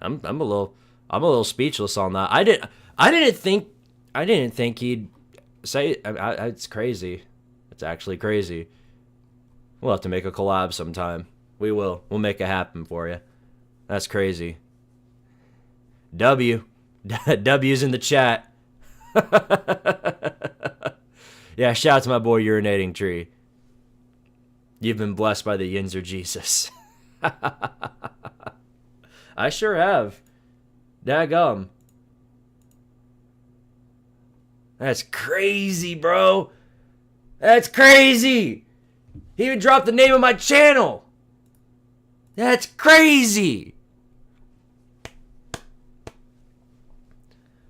a little speechless on that. I didn't think he'd say it. It's crazy. It's actually crazy. We'll have to make a collab sometime. We will. We'll make it happen for you. That's crazy. W's in the chat. Yeah, shout out to my boy Urinating Tree. You've been blessed by the Yinzer Jesus. I sure have. Daggum. That's crazy, bro. That's crazy. He even dropped the name of my channel. That's crazy.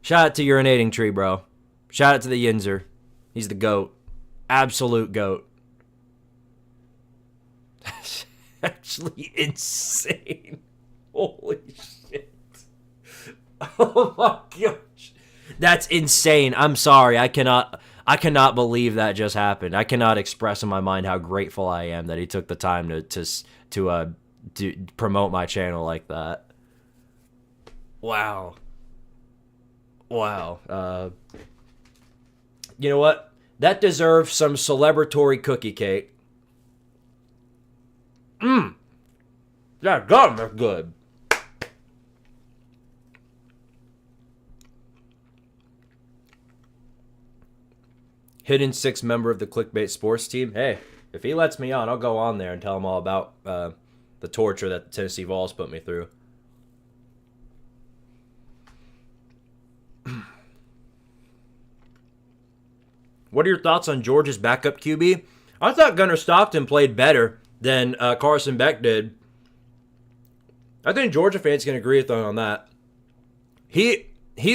Shout out to Urinating Tree, bro. Shout out to the Yinzer. He's the GOAT. Absolute GOAT. That's actually insane. Holy shit. Oh my gosh. That's insane. I'm sorry. I cannot believe that just happened. I cannot express in my mind how grateful I am that he took the time to promote my channel like that. Wow. Wow. You know what? That deserves some celebratory cookie cake. Yeah, God, they're good. Hidden 6 member of the Clickbait Sports team. Hey, if he lets me on, I'll go on there and tell him all about the torture that the Tennessee Vols put me through. What are your thoughts on Georgia's backup QB? I thought Gunnar Stockton played better than Carson Beck did. I think Georgia fans can agree with me on that. He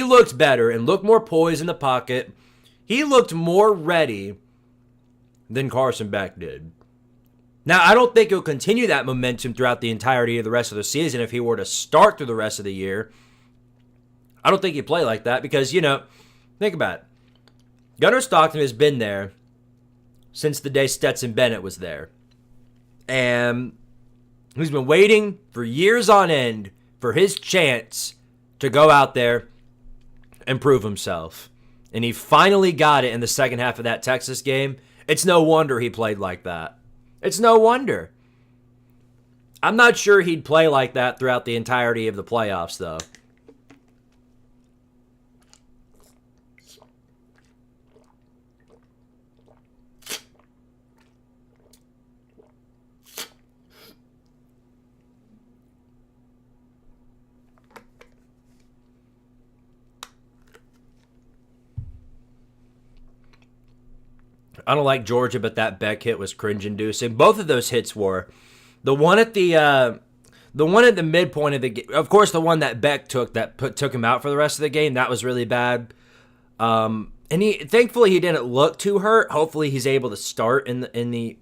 looked better and looked more poised in the pocket. He looked more ready than Carson Beck did. Now, I don't think he'll continue that momentum throughout the entirety of the rest of the season if he were to start through the rest of the year. I don't think he'd play like that because, think about it. Gunnar Stockton has been there since the day Stetson Bennett was there. And he's been waiting for years on end for his chance to go out there and prove himself. And he finally got it in the second half of that Texas game. It's no wonder he played like that. It's no wonder. I'm not sure he'd play like that throughout the entirety of the playoffs, though. I don't like Georgia, but that Beck hit was cringe-inducing. Both of those hits were. The one at the midpoint of the game, of course, the one that Beck took took him out for the rest of the game. That was really bad. And thankfully he didn't look too hurt. Hopefully he's able to start in the.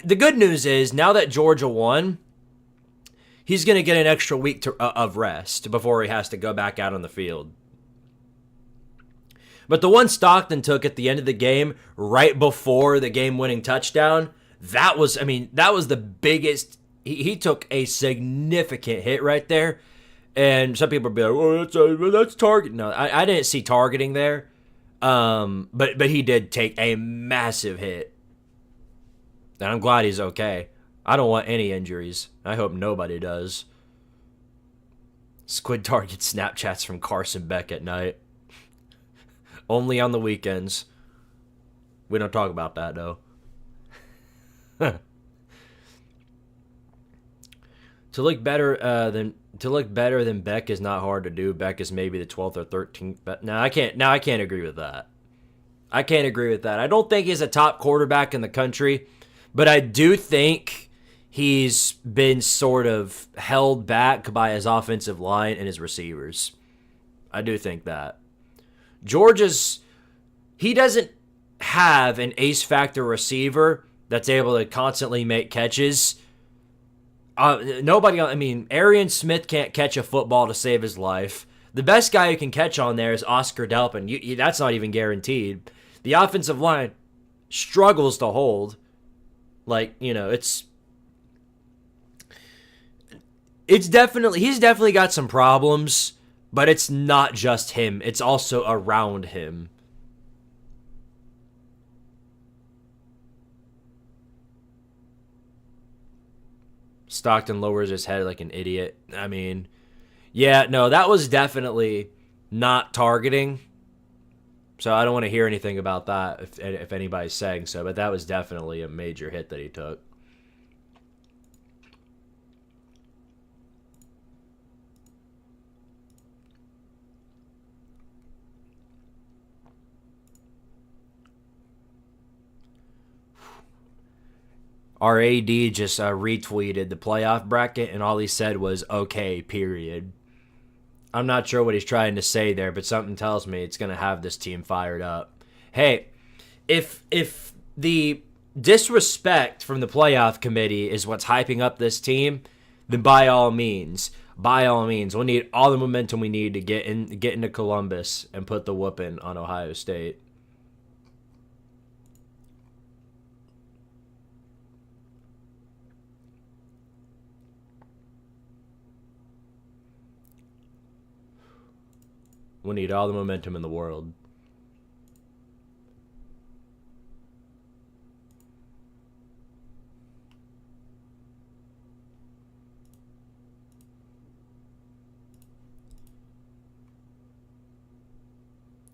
The good news is now that Georgia won, he's going to get an extra week of rest before he has to go back out on the field. But the one Stockton took at the end of the game, right before the game-winning touchdown, that was the biggest. He took a significant hit right there. And some people would be like, oh, that's target. No, I didn't see targeting there. But he did take a massive hit. And I'm glad he's okay. I don't want any injuries. I hope nobody does. Squidtard gets Snapchats from Carson Beck at night. Only on the weekends. We don't talk about that, though. To look better than Beck is not hard to do. Beck is maybe the 12th or 13th. But I can't agree with that. I can't agree with that. I don't think he's a top quarterback in the country, but I do think he's been sort of held back by his offensive line and his receivers. I do think that. He doesn't have an ace factor receiver that's able to constantly make catches. Arian Smith can't catch a football to save his life. The best guy who can catch on there is Oscar Delpin. That's not even guaranteed. The offensive line struggles to hold. Like, you know, he's definitely got some problems, but it's not just him. It's also around him. Stockton lowers his head like an idiot. I mean, yeah, no, that was definitely not targeting. So I don't want to hear anything about that if anybody's saying so, but that was definitely a major hit that he took. Our AD just retweeted the playoff bracket, and all he said was, okay, period. I'm not sure what he's trying to say there, but something tells me it's going to have this team fired up. Hey, if the disrespect from the playoff committee is what's hyping up this team, then by all means, we'll need all the momentum we need to get into Columbus and put the whooping on Ohio State. We need all the momentum in the world.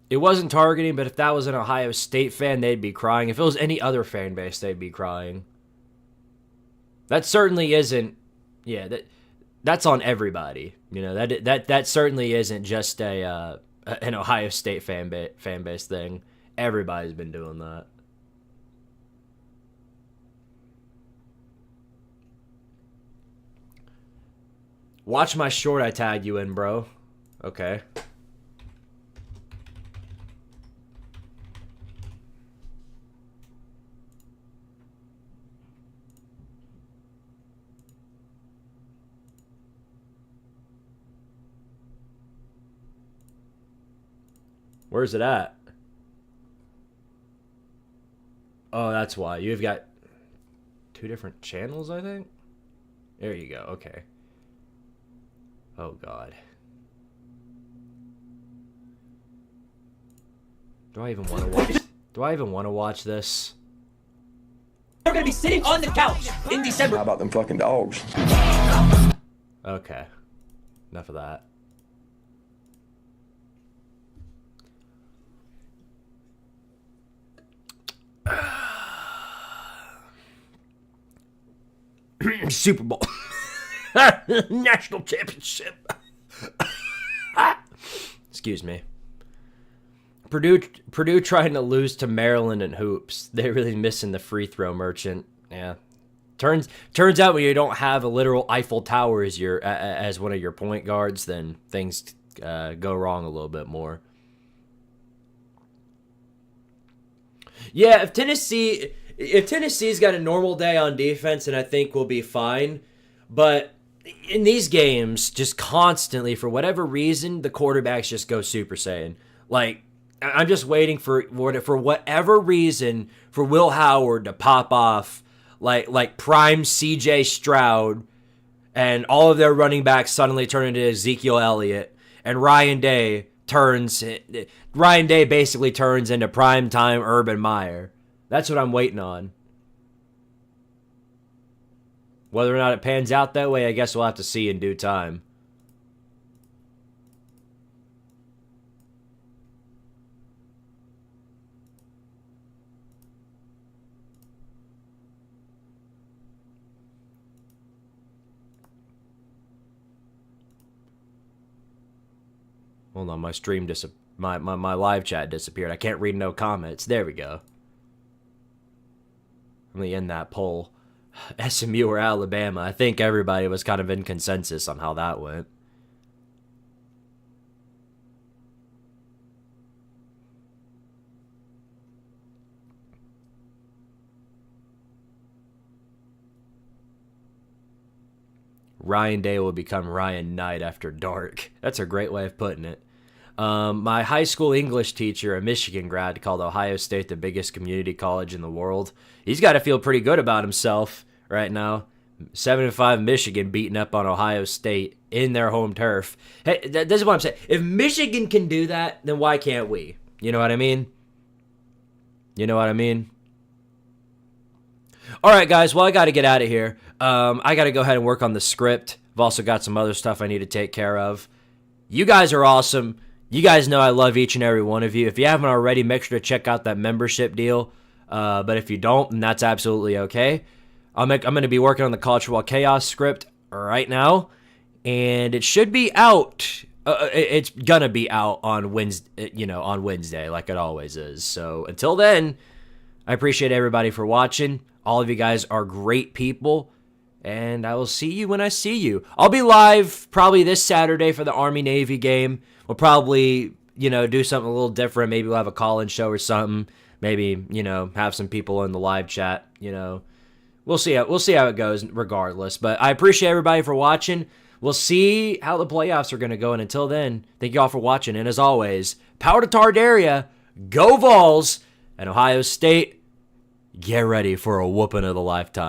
It wasn't targeting, but if that was an Ohio State fan, they'd be crying. If it was any other fan base, they'd be crying. That certainly isn't. Yeah, that's on everybody. You know, that certainly isn't just an Ohio State fan base thing. Everybody's been doing that. Watch my short I tagged you in, bro. Okay. Where's it at? Oh, that's why. You've got two different channels, I think? There you go. Okay. Oh, God. Do I even want to watch this? We're gonna be sitting on the couch in December. How about them fucking dogs? Okay. Enough of that. Super Bowl. National championship. Excuse me. Purdue trying to lose to Maryland in hoops. They're really missing the free throw merchant. Yeah. Turns out when you don't have a literal Eiffel Tower as one of your point guards, then things go wrong a little bit more. Yeah, if Tennessee's got a normal day on defense, and I think we'll be fine. But in these games, just constantly, for whatever reason, the quarterbacks just go Super Saiyan. Like, I'm just waiting for whatever reason for Will Howard to pop off like prime C.J. Stroud, and all of their running backs suddenly turn into Ezekiel Elliott, and Ryan Day basically turns into primetime Urban Meyer. That's what I'm waiting on. Whether or not it pans out that way, I guess we'll have to see in due time. Hold on, my stream my live chat disappeared. I can't read no comments. There we go. Let me end that poll. SMU or Alabama? I think everybody was kind of in consensus on how that went. Ryan Day will become Ryan Knight after dark. That's a great way of putting it. My high school English teacher, a Michigan grad, called Ohio State the biggest community college in the world. He's got to feel pretty good about himself right now. 7-5 Michigan beating up on Ohio State in their home turf. Hey, this is what I'm saying. If Michigan can do that, then why can't we? You know what I mean? You know what I mean? All right, guys. Well, I got to get out of here. I got to go ahead and work on the script. I've also got some other stuff I need to take care of. You guys are awesome. You guys know I love each and every one of you. If you haven't already, make sure to check out that membership deal. But if you don't, then that's absolutely okay. I'm going to be working on the College Football Chaos script right now, and it should be out. It's going to be out on Wednesday, like it always is. So until then, I appreciate everybody for watching. All of you guys are great people, and I will see you when I see you. I'll be live probably this Saturday for the Army-Navy game. We'll probably, do something a little different. Maybe we'll have a call-in show or something. Maybe, have some people in the live chat, We'll see how it goes regardless. But I appreciate everybody for watching. We'll see how the playoffs are going to go. And until then, thank you all for watching. And as always, power to Tardaria, go Vols, and Ohio State, get ready for a whooping of the lifetime.